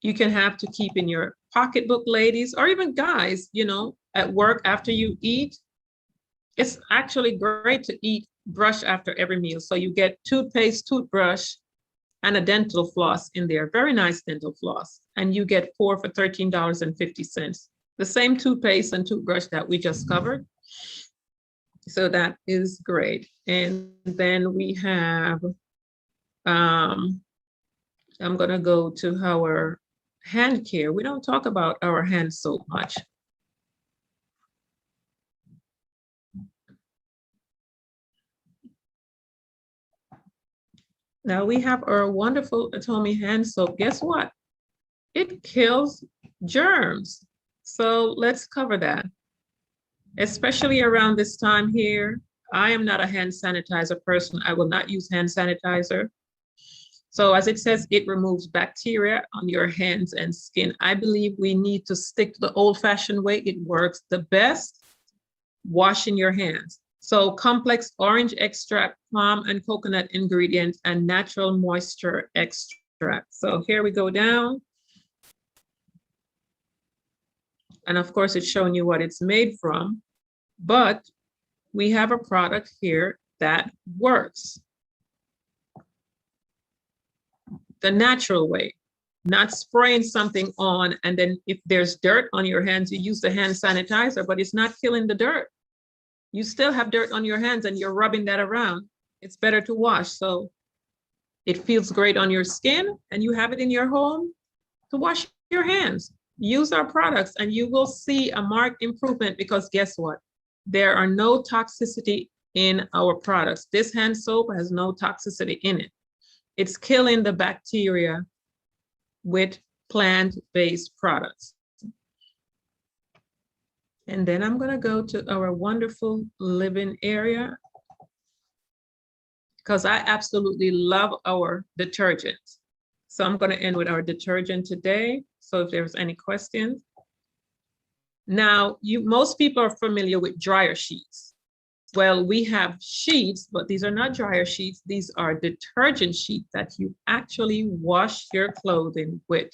you can have to keep in your pocketbook, ladies, or even guys, at work after you eat. It's actually great to brush after every meal. So you get toothpaste, toothbrush, and a dental floss in there. Very nice dental floss. And you get 4 for $13.50. The same toothpaste and toothbrush that we just covered. So that is great. And then we have, I'm gonna go to our hand care. We don't talk about our hand soap much. Now we have our wonderful Atomy hand soap. Guess what? It kills germs. So let's cover that. Especially around this time here, I am not a hand sanitizer person. I will not use hand sanitizer. So as it says, it removes bacteria on your hands and skin. I believe we need to stick to the old-fashioned way. It works the best, washing your hands. So complex orange extract, palm and coconut ingredients, and natural moisture extract. So here we go down. And of course, it's showing you what it's made from, but we have a product here that works the natural way, not spraying something on, and then if there's dirt on your hands, you use the hand sanitizer, but it's not killing the dirt. You still have dirt on your hands and you're rubbing that around. It's better to wash. So it feels great on your skin, and you have it in your home to wash your hands. Use our products and you will see a marked improvement, because guess what? There are no toxicity in our products. This hand soap has no toxicity in it. It's killing the bacteria with plant-based products. And then I'm gonna go to our wonderful living area, because I absolutely love our detergents. So I'm gonna end with our detergent today. So if there's any questions. Now, most people are familiar with dryer sheets. Well, we have sheets, but these are not dryer sheets. These are detergent sheets that you actually wash your clothing with.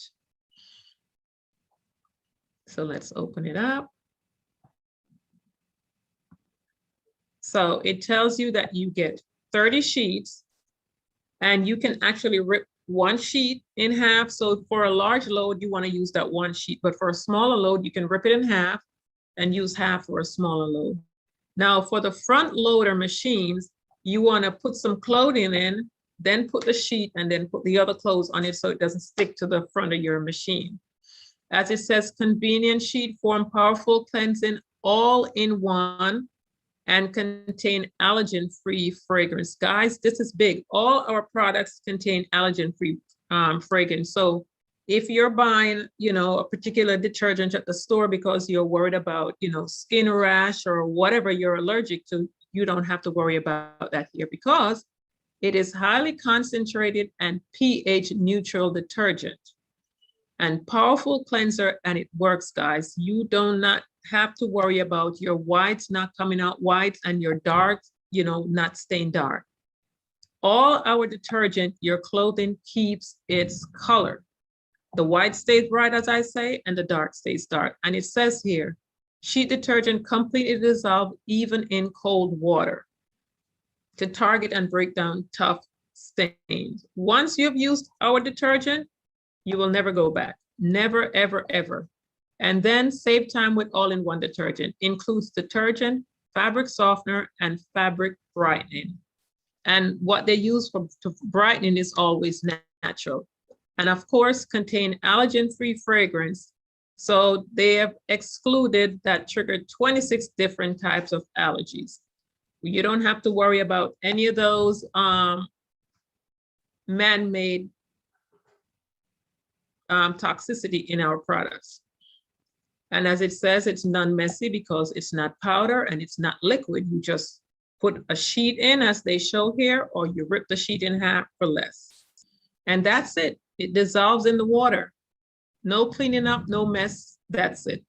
So let's open it up. So it tells you that you get 30 sheets, and you can actually rip one sheet in half. So for a large load, you want to use that one sheet, but for a smaller load, you can rip it in half and use half for a smaller load. Now for the front loader machines, you want to put some clothing in, then put the sheet, and then put the other clothes on it so it doesn't stick to the front of your machine. As it says, convenient sheet form powerful cleansing all in one and contain allergen-free fragrance. Guys, this is big. All our products contain allergen-free fragrance. So if you're buying, a particular detergent at the store because you're worried about, skin rash or whatever you're allergic to, you don't have to worry about that here because it is highly concentrated and pH neutral detergent and powerful cleanser, and it works, guys. You do not have to worry about your whites not coming out white and your darks, not staying dark. All our detergent, your clothing keeps its color. The white stays bright, as I say, and the dark stays dark. And it says here, sheet detergent completely dissolved even in cold water to target and break down tough stains. Once you've used our detergent, you will never go back. Never, ever, ever. And then save time with all-in-one detergent. Includes detergent, fabric softener, and fabric brightening. And what they use for brightening is always natural. And of course, contain allergen-free fragrance. So they have excluded that triggered 26 different types of allergies. You don't have to worry about any of those man-made toxicity in our products. And as it says, it's non-messy because it's not powder and it's not liquid. You just put a sheet in as they show here, or you rip the sheet in half for less. And that's it. It dissolves in the water. No cleaning up, no mess, that's it.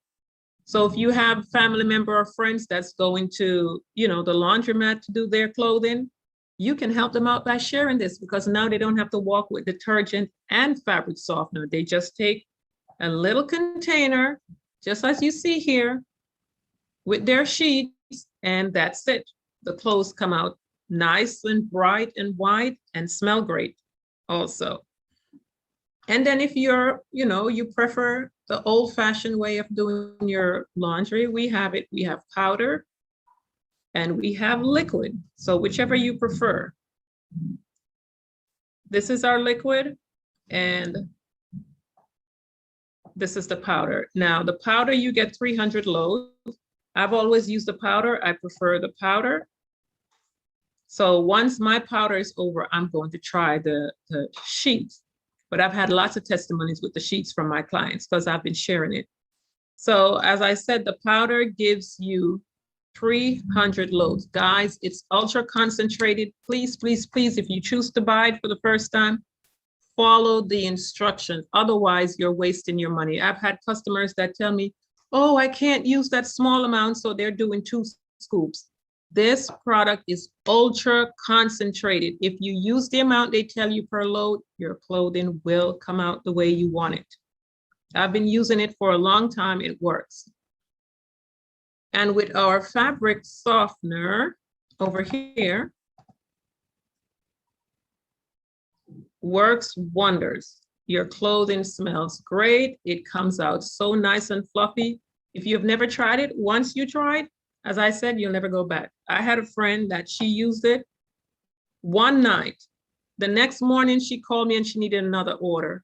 So if you have a family member or friends that's going to, the laundromat to do their clothing, you can help them out by sharing this because now they don't have to walk with detergent and fabric softener. They just take a little container, just as you see here, with their sheets, and that's it. The clothes come out nice and bright and white and smell great also. And then if you're, you prefer the old-fashioned way of doing your laundry, we have it. We have powder and we have liquid. So whichever you prefer. This is our liquid and this is the powder. Now the powder, you get 300 loads. I've always used the powder. I prefer the powder. So once my powder is over, I'm going to try the sheets. But I've had lots of testimonies with the sheets from my clients because I've been sharing it. So as I said, the powder gives you 300 loads. Guys, it's ultra concentrated. Please, please, please, if you choose to buy it for the first time, follow the instructions. Otherwise, you're wasting your money. I've had customers that tell me, oh, I can't use that small amount, so they're doing 2 scoops. This product is ultra concentrated. If you use the amount they tell you per load, your clothing will come out the way you want it. I've been using it for a long time. It works. And with our fabric softener over here, works wonders. Your clothing smells great. It comes out so nice and fluffy. If you've never tried it, once you try it, as I said, you'll never go back. I had a friend that she used it one night. The next morning, she called me and she needed another order.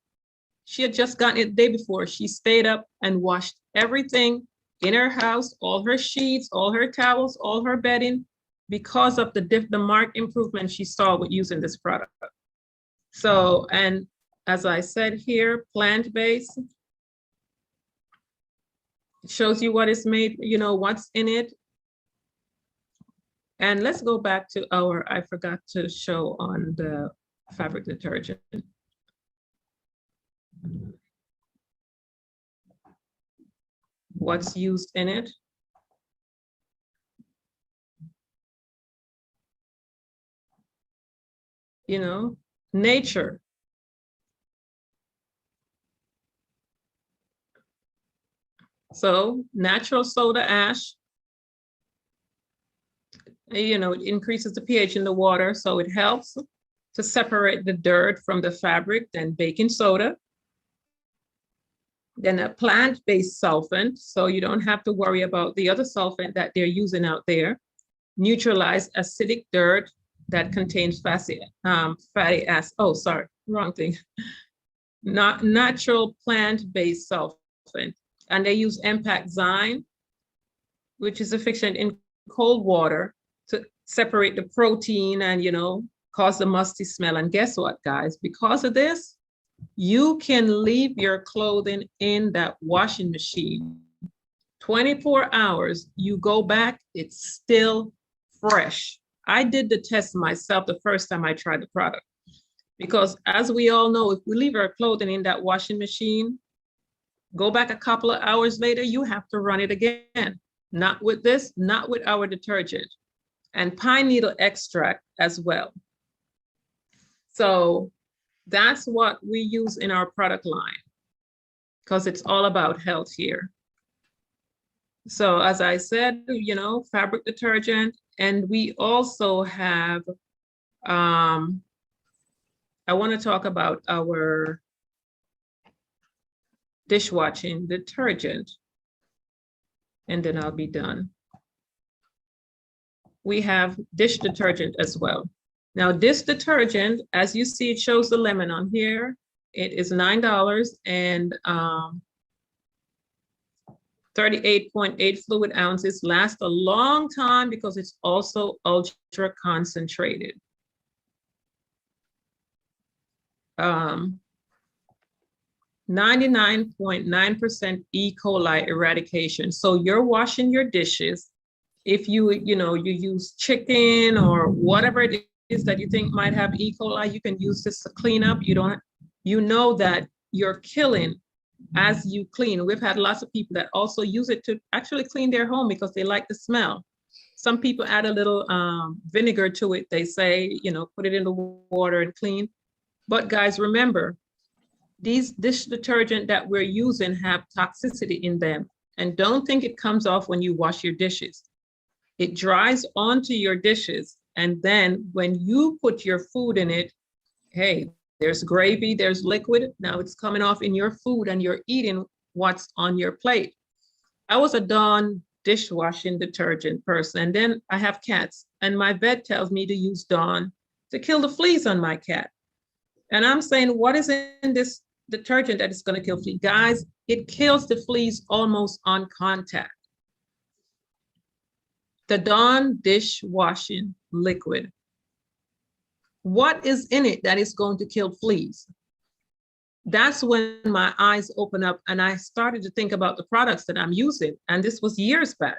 She had just gotten it the day before. She stayed up and washed everything in her house, all her sheets, all her towels, all her bedding, because of the marked improvement she saw with using this product. So, and as I said here, plant-based. It shows you what is made, what's in it. And let's go back to I forgot to show on the fabric detergent. What's used in it. Nature. So natural soda ash. It increases the pH in the water, so it helps to separate the dirt from the fabric. Then baking soda. Then a plant-based solvent, so you don't have to worry about the other solvent that they're using out there. Neutralize acidic dirt that contains fatty acids. Oh, sorry, wrong thing. Not natural plant-based solvent, and they use impact zyme. which is efficient in cold water to separate the protein and, cause the musty smell. And guess what, guys? Because of this, you can leave your clothing in that washing machine 24 hours. You go back, it's still fresh. I did the test myself the first time I tried the product, because as we all know, if we leave our clothing in that washing machine, go back a couple of hours later, you have to run it again. Not with this, not with our detergent, and pine needle extract as well. So that's what we use in our product line, because it's all about health here. So as I said, fabric detergent, and we also have, I want to talk about our dishwashing detergent, and then I'll be done. We have dish detergent as well. Now, this detergent, as you see, it shows the lemon on here. It is $9 and 38.8 fluid ounces. Lasts a long time because it's also ultra concentrated. 99.9% E. coli eradication. So you're washing your dishes. If you use chicken or whatever it is that you think might have E. coli, you can use this to clean up. You know that you're killing as you clean. We've had lots of people that also use it to actually clean their home because they like the smell. Some people add a little vinegar to it. They say, put it in the water and clean. But guys, remember, these dish detergent that we're using have toxicity in them. And don't think it comes off when you wash your dishes. It dries onto your dishes. And then when you put your food in it, hey, there's gravy, there's liquid. Now it's coming off in your food and you're eating what's on your plate. I was a Dawn dishwashing detergent person. And then I have cats and my vet tells me to use Dawn to kill the fleas on my cat. And I'm saying, what is in this detergent that is going to kill fleas? Guys, it kills the fleas almost on contact. The Dawn dishwashing liquid. What is in it that is going to kill fleas? That's when my eyes open up and I started to think about the products that I'm using. And this was years back.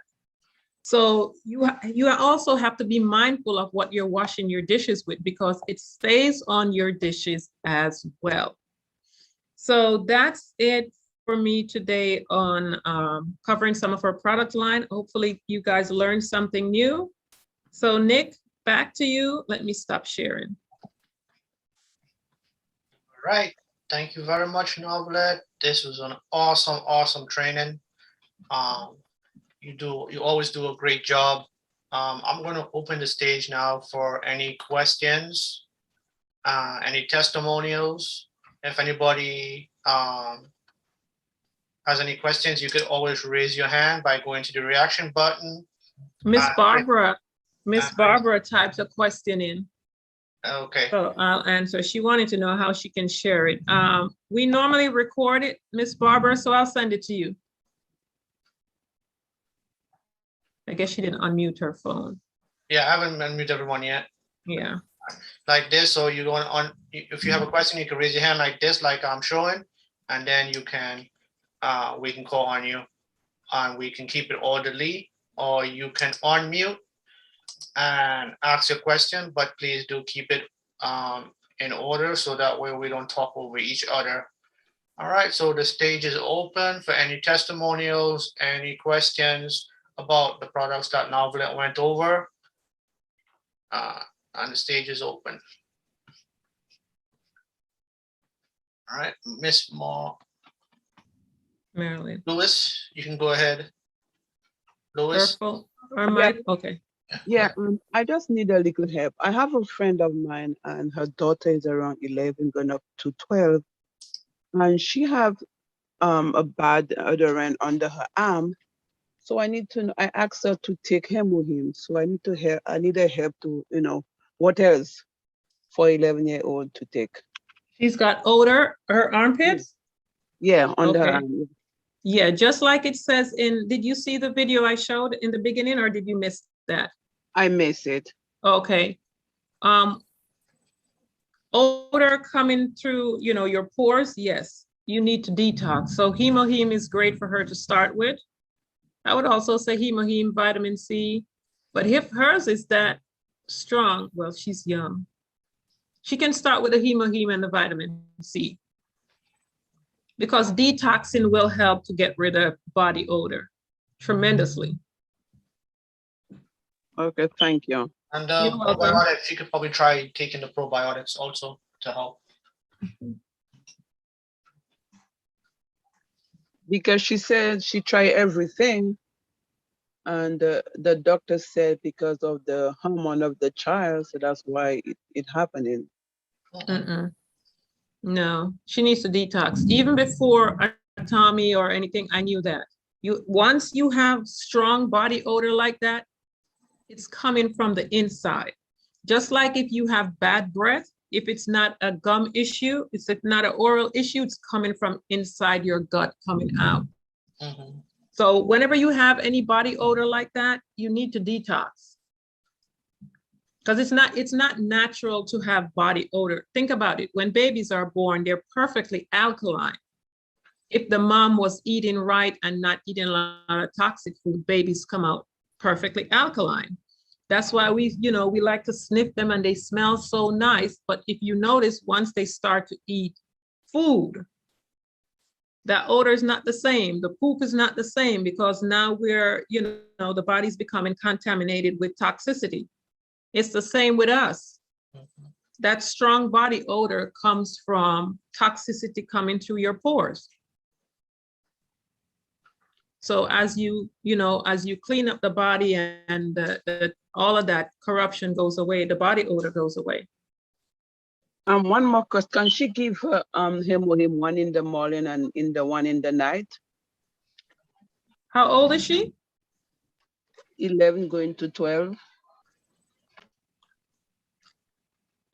So you also have to be mindful of what you're washing your dishes with, because it stays on your dishes as well. So that's it for me today on covering some of our product line. Hopefully you guys learned something new. So Nick, back to you. Let me stop sharing. All right. Thank you very much, Novelet. This was an awesome training. You always do a great job. I'm going to open the stage now for any questions, any testimonials. If anybody has any questions, you could always raise your hand by going to the reaction button. Miss Barbara types a question in. Okay. So I'll answer. She wanted to know how she can share it. We normally record it, Miss Barbara, so I'll send it to you. I guess she didn't unmute her phone. Yeah, I haven't unmuted everyone yet. Yeah. Like this, so you go on. If you have a question, you can raise your hand like this, like I'm showing, and then you can, we can call on you, and we can keep it orderly, or you can unmute and ask your question, but please do keep it in order so that way we don't talk over each other. All right, so the stage is open for any testimonials, any questions about the products that Novelet went over, and the stage is open. All right, Miss Marilyn. Lewis, you can go ahead. Lewis. Or Mike? Okay. Yeah, I just need a little help. I have a friend of mine and her daughter is around 11 going up to 12, and she have a bad odorant under her arm. So I need to know, I asked her to take Hemohim. So I need her help to, what else for 11-year-old to take. She's got odor, her armpits? Yeah, under her Okay. arm. Yeah, just like it says in, did you see the video I showed in the beginning or did you miss that? I miss it. Okay. Odor coming through, your pores, yes, you need to detox. So hemoheme is great for her to start with. I would also say hemoheme, vitamin C, but if hers is that strong, well, she's young. She can start with the hemoheme and the vitamin C because detoxing will help to get rid of body odor tremendously. Okay, thank you. And You're welcome. probiotics, you could probably try taking the probiotics also to help. Because she said she tried everything, and the doctor said because of the hormone of the child, so that's why it happening. Mm-mm. No, she needs to detox. Even before Atomy or anything, I knew that. Once you have strong body odor like that, it's coming from the inside. Just like if you have bad breath, if it's not a gum issue, it's not an oral issue, it's coming from inside your gut coming out. Mm-hmm. So whenever you have any body odor like that, you need to detox. Because it's not natural to have body odor. Think about it. When babies are born, they're perfectly alkaline. If the mom was eating right and not eating a lot of toxic food, babies come out perfectly alkaline. That's why we like to sniff them and they smell so nice. But if you notice, once they start to eat food, that odor is not the same. The poop is not the same because now we're, the body's becoming contaminated with toxicity. It's the same with us. That strong body odor comes from toxicity coming through your pores. So as you clean up the body and all of that corruption goes away, the body odor goes away. One more question, can she give her him one in the morning and in the one in the night? How old is she? 11 going to 12.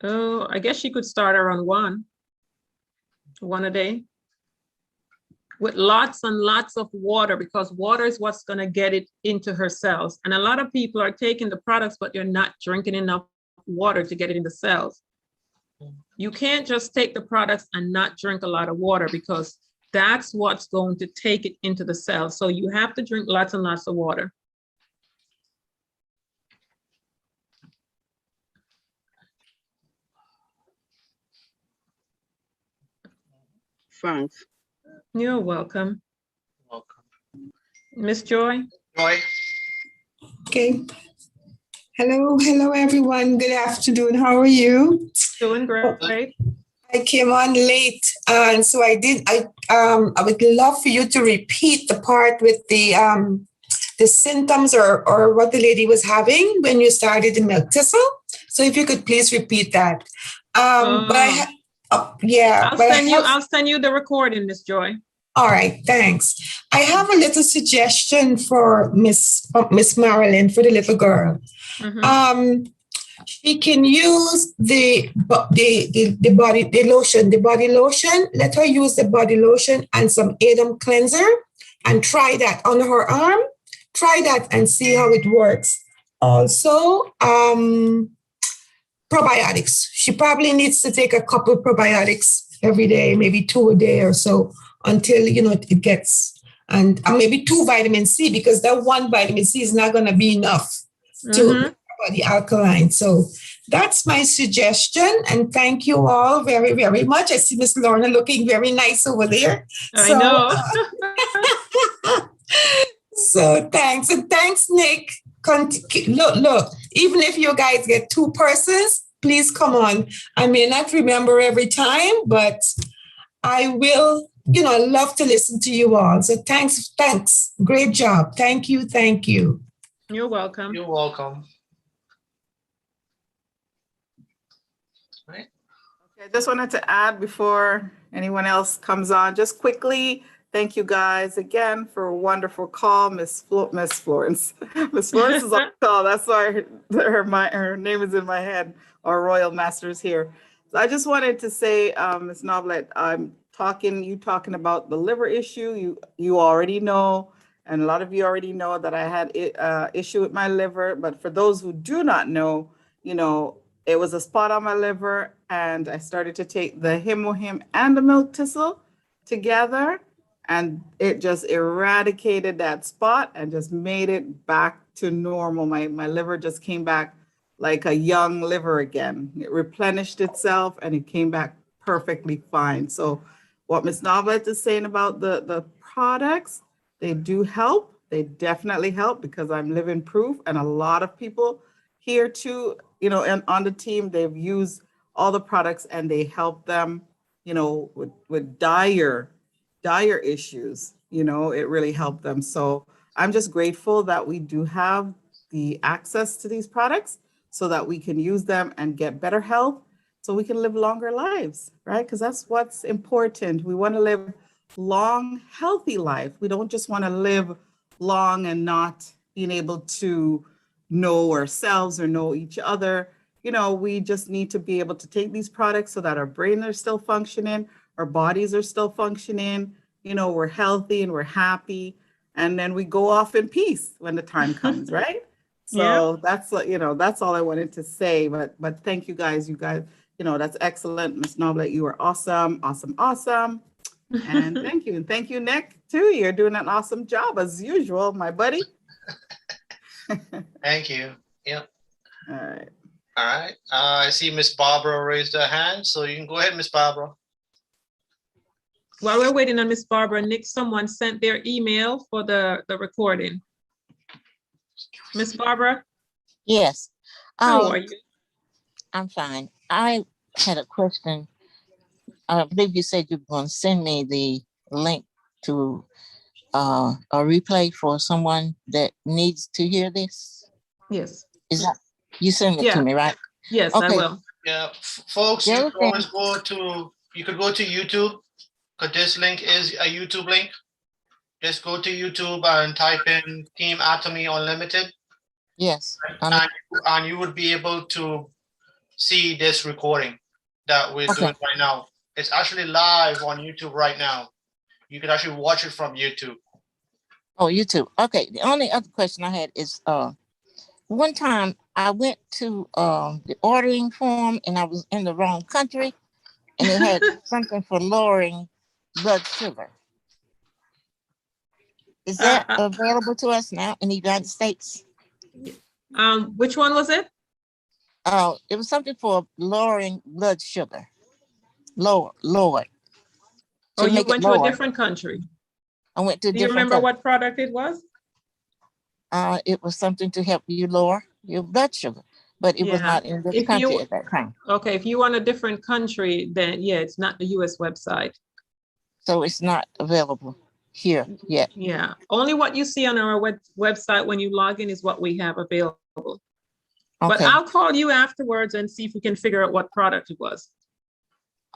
Oh, I guess she could start her on one a day. With lots and lots of water, because water is what's going to get it into her cells. And a lot of people are taking the products, but you're not drinking enough water to get it in the cells. You can't just take the products and not drink a lot of water because that's what's going to take it into the cells. So you have to drink lots and lots of water. Thanks. You're welcome. Welcome. Miss Joy? Joy? Okay. Hello, everyone. Good afternoon. How are you? Doing great. I came on late, and so I would love for you to repeat the part with the symptoms or what the lady was having when you started the milk thistle. So if you could please repeat that. I'll send you the recording, Miss Joy. All right, thanks. I have a little suggestion for Miss Marilyn, for the little girl. Mm-hmm. She can use the body lotion. Let her use the body lotion and some Adam cleanser and try that on her arm. Try that and see how it works. Also, probiotics. She probably needs to take a couple of probiotics every day, maybe 2 a day or so until, it gets, and maybe 2 vitamin C, because that 1 vitamin C is not going to be enough to body alkaline. So that's my suggestion. And thank you all very, very much. I see Miss Lorna looking very nice over there. I know. So thanks. And thanks, Nick. Look, even if you guys get 2 persons, please come on. I may not remember every time, but I will, love to listen to you all. So thanks. Great job. Thank you. You're welcome. You're welcome. Right. Okay, I just wanted to add before anyone else comes on, just quickly, thank you guys again for a wonderful call, Miss Florence. Miss Florence is on the call. That's why her name is in my head. Our Royal Masters here. So I just wanted to say, Ms. Noblet, I'm talking about the liver issue, you already know, and a lot of you already know that I had issue with my liver. But for those who do not know, it was a spot on my liver, and I started to take the Himohim and the milk thistle together, and it just eradicated that spot and just made it back to normal. My liver just came back like a young liver again. It replenished itself and it came back perfectly fine. So what Ms. Novelet is saying about the products, they do help. They definitely help, because I'm living proof, and a lot of people here too, and on the team, they've used all the products and they help them, with dire issues. It really helped them. So I'm just grateful that we do have the access to these products so that we can use them and get better health, so we can live longer lives, right? Because that's what's important. We want to live long, healthy life. We don't just want to live long and not being able to know ourselves or know each other. We just need to be able to take these products so that our brain are still functioning, our bodies are still functioning, we're healthy and we're happy, and then we go off in peace when the time comes, right? So that's all I wanted to say. But thank you guys. You guys, that's excellent. Ms. Noblet, you are awesome. And thank you. And thank you, Nick, too. You're doing an awesome job as usual, my buddy. Thank you. Yep. All right. All right. I see Miss Barbara raised her hand, so you can go ahead, Miss Barbara. While we're waiting on Miss Barbara, Nick, someone sent their email for the recording. Miss Barbara? Yes. How are you? I'm fine. I had a question. I believe you said you were going to send me the link to a replay for someone that needs to hear this. Yes. Is that you send it to me, right? Yes, okay. I will. Yeah, folks, you can always go to YouTube, because this link is a YouTube link. Just go to YouTube and type in Team Atomy Unlimited. Yes. And you would be able to see this recording that we're doing right now. It's actually live on YouTube right now. You can actually watch it from YouTube. Oh, YouTube. Okay. The only other question I had is one time I went to the ordering form and I was in the wrong country, and it had something for lowering blood sugar. Is that available to us now in the United States? Which one was it? It was something for lowering blood sugar. Lower. Oh, you went to a different country. I went to a different country. Do you remember what product it was? It was something to help you lower your blood sugar, but it was not in this country at that time. Okay, if you want a different country, then yeah, it's not the US website. So it's not available here yet. Yeah, only what you see on our website when you log in is what we have available. But I'll call you afterwards and see if we can figure out what product it was.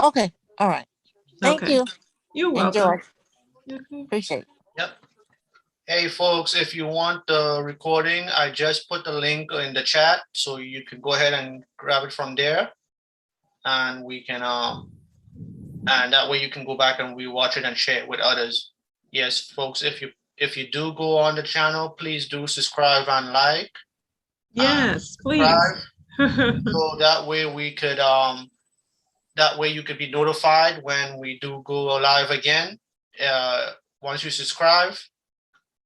Okay, all right. Thank you. You're welcome. Appreciate it. Yep. Hey folks, if you want the recording, I just put the link in the chat, so you can go ahead and grab it from there, and we can and that way you can go back and rewatch it and share it with others. Yes, folks, if you do go on the channel, please do subscribe and like. Yes, please. So that way we could that way you could be notified when we do go live again. Once you subscribe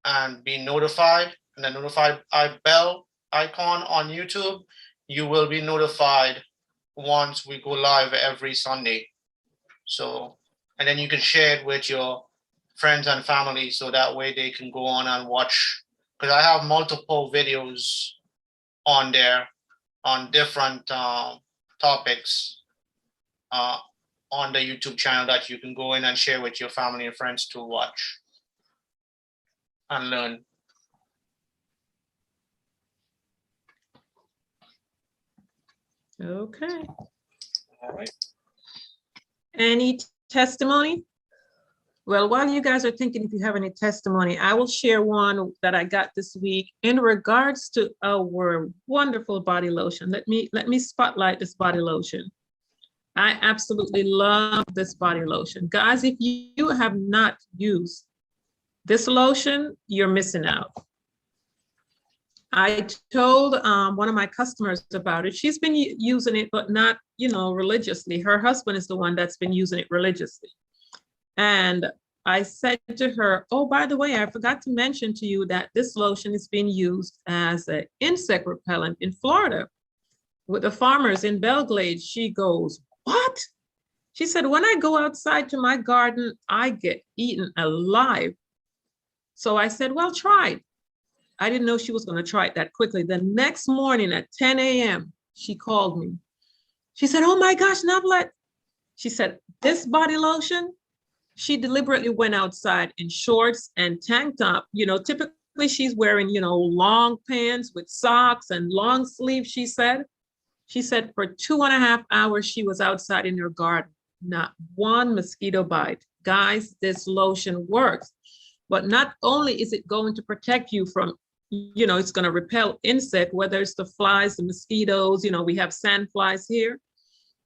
and be notified, and the notified bell icon on YouTube, you will be notified once we go live every Sunday. So, and then you can share it with your friends and family, so that way they can go on and watch, because I have multiple videos on there on different topics on the YouTube channel that you can go in and share with your family and friends to watch and learn. Okay. All right. Any testimony? Well, while you guys are thinking, if you have any testimony, I will share one that I got this week in regards to our wonderful body lotion. Let me spotlight this body lotion. I absolutely love this body lotion. Guys, if you have not used this lotion, you're missing out. I told one of my customers about it. She's been using it, but not, religiously. Her husband is the one that's been using it religiously. And I said to her, oh, by the way, I forgot to mention to you that this lotion is being used as an insect repellent in Florida with the farmers in Belglade. She goes, what? She said, when I go outside to my garden, I get eaten alive. So I said, well, try it. I didn't know she was going to try it that quickly. The next morning at 10 a.m., she called me. She said, oh my gosh, Navlet. She said, this body lotion, she deliberately went outside in shorts and tank top. Typically she's wearing, long pants with socks and long sleeves, she said. She said for 2.5 hours, she was outside in her garden, not one mosquito bite. Guys, this lotion works. But not only is it going to protect you from, it's going to repel insect, whether it's the flies, the mosquitoes, we have sand flies here.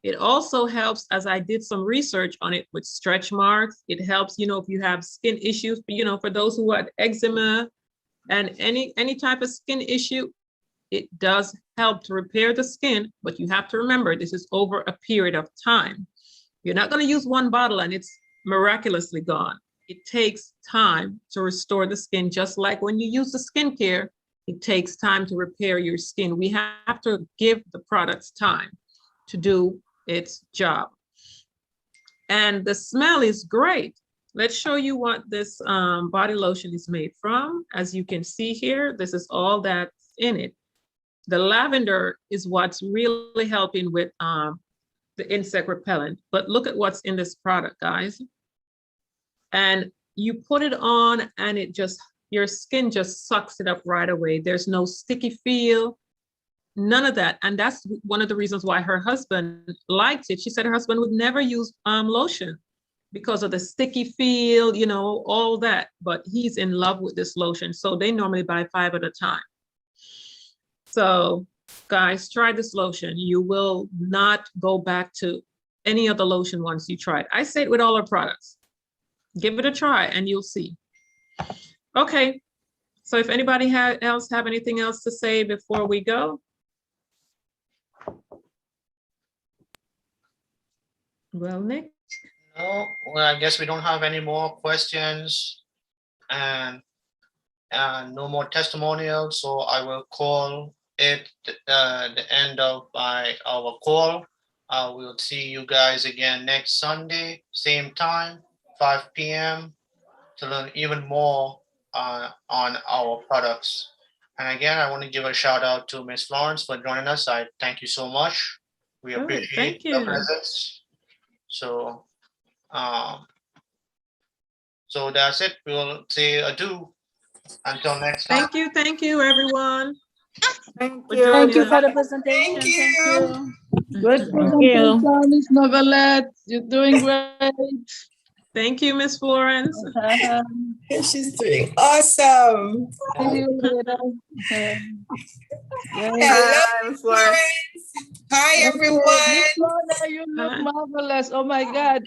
It also helps, as I did some research on it, with stretch marks. It helps, if you have skin issues, for those who had eczema and any type of skin issue, it does help to repair the skin, but you have to remember this is over a period of time. You're not going to use one bottle and it's miraculously gone. It takes time to restore the skin, just like when you use the skincare, it takes time to repair your skin. We have to give the products time to do its job. And the smell is great. Let's show you what this body lotion is made from. As you can see here, this is all that's in it. The lavender is what's really helping with the insect repellent. But look at what's in this product, guys. And you put it on and your skin just sucks it up right away. There's no sticky feel, none of that. And that's one of the reasons why her husband liked it. She said her husband would never use lotion because of the sticky feel, all that. But he's in love with this lotion. So they normally buy 5 at a time. So guys, try this lotion. You will not go back to any other lotion once you try it. I say it with all our products. Give it a try and you'll see. Okay, so if anybody else have anything else to say before we go? Well, Nick? No, well, I guess we don't have any more questions and no more testimonials. So I will call it the end of our call. We'll see you guys again next Sunday, same time, 5 p.m. to learn even more on our products. And again, I want to give a shout out to Miss Florence for joining us. I thank you so much. We appreciate your presence. So, so that's it. We will say adieu until next time. Thank you, everyone. Thank Thank you you. for the presentation. Thank you. Good Thank you. presentation, Miss Novelette. You're doing great. Thank you, Miss Florence. She's doing awesome. See you later. Hello, Hi, Miss Florence. Hi, everyone. Miss Lorna, you look marvelous. Oh my God.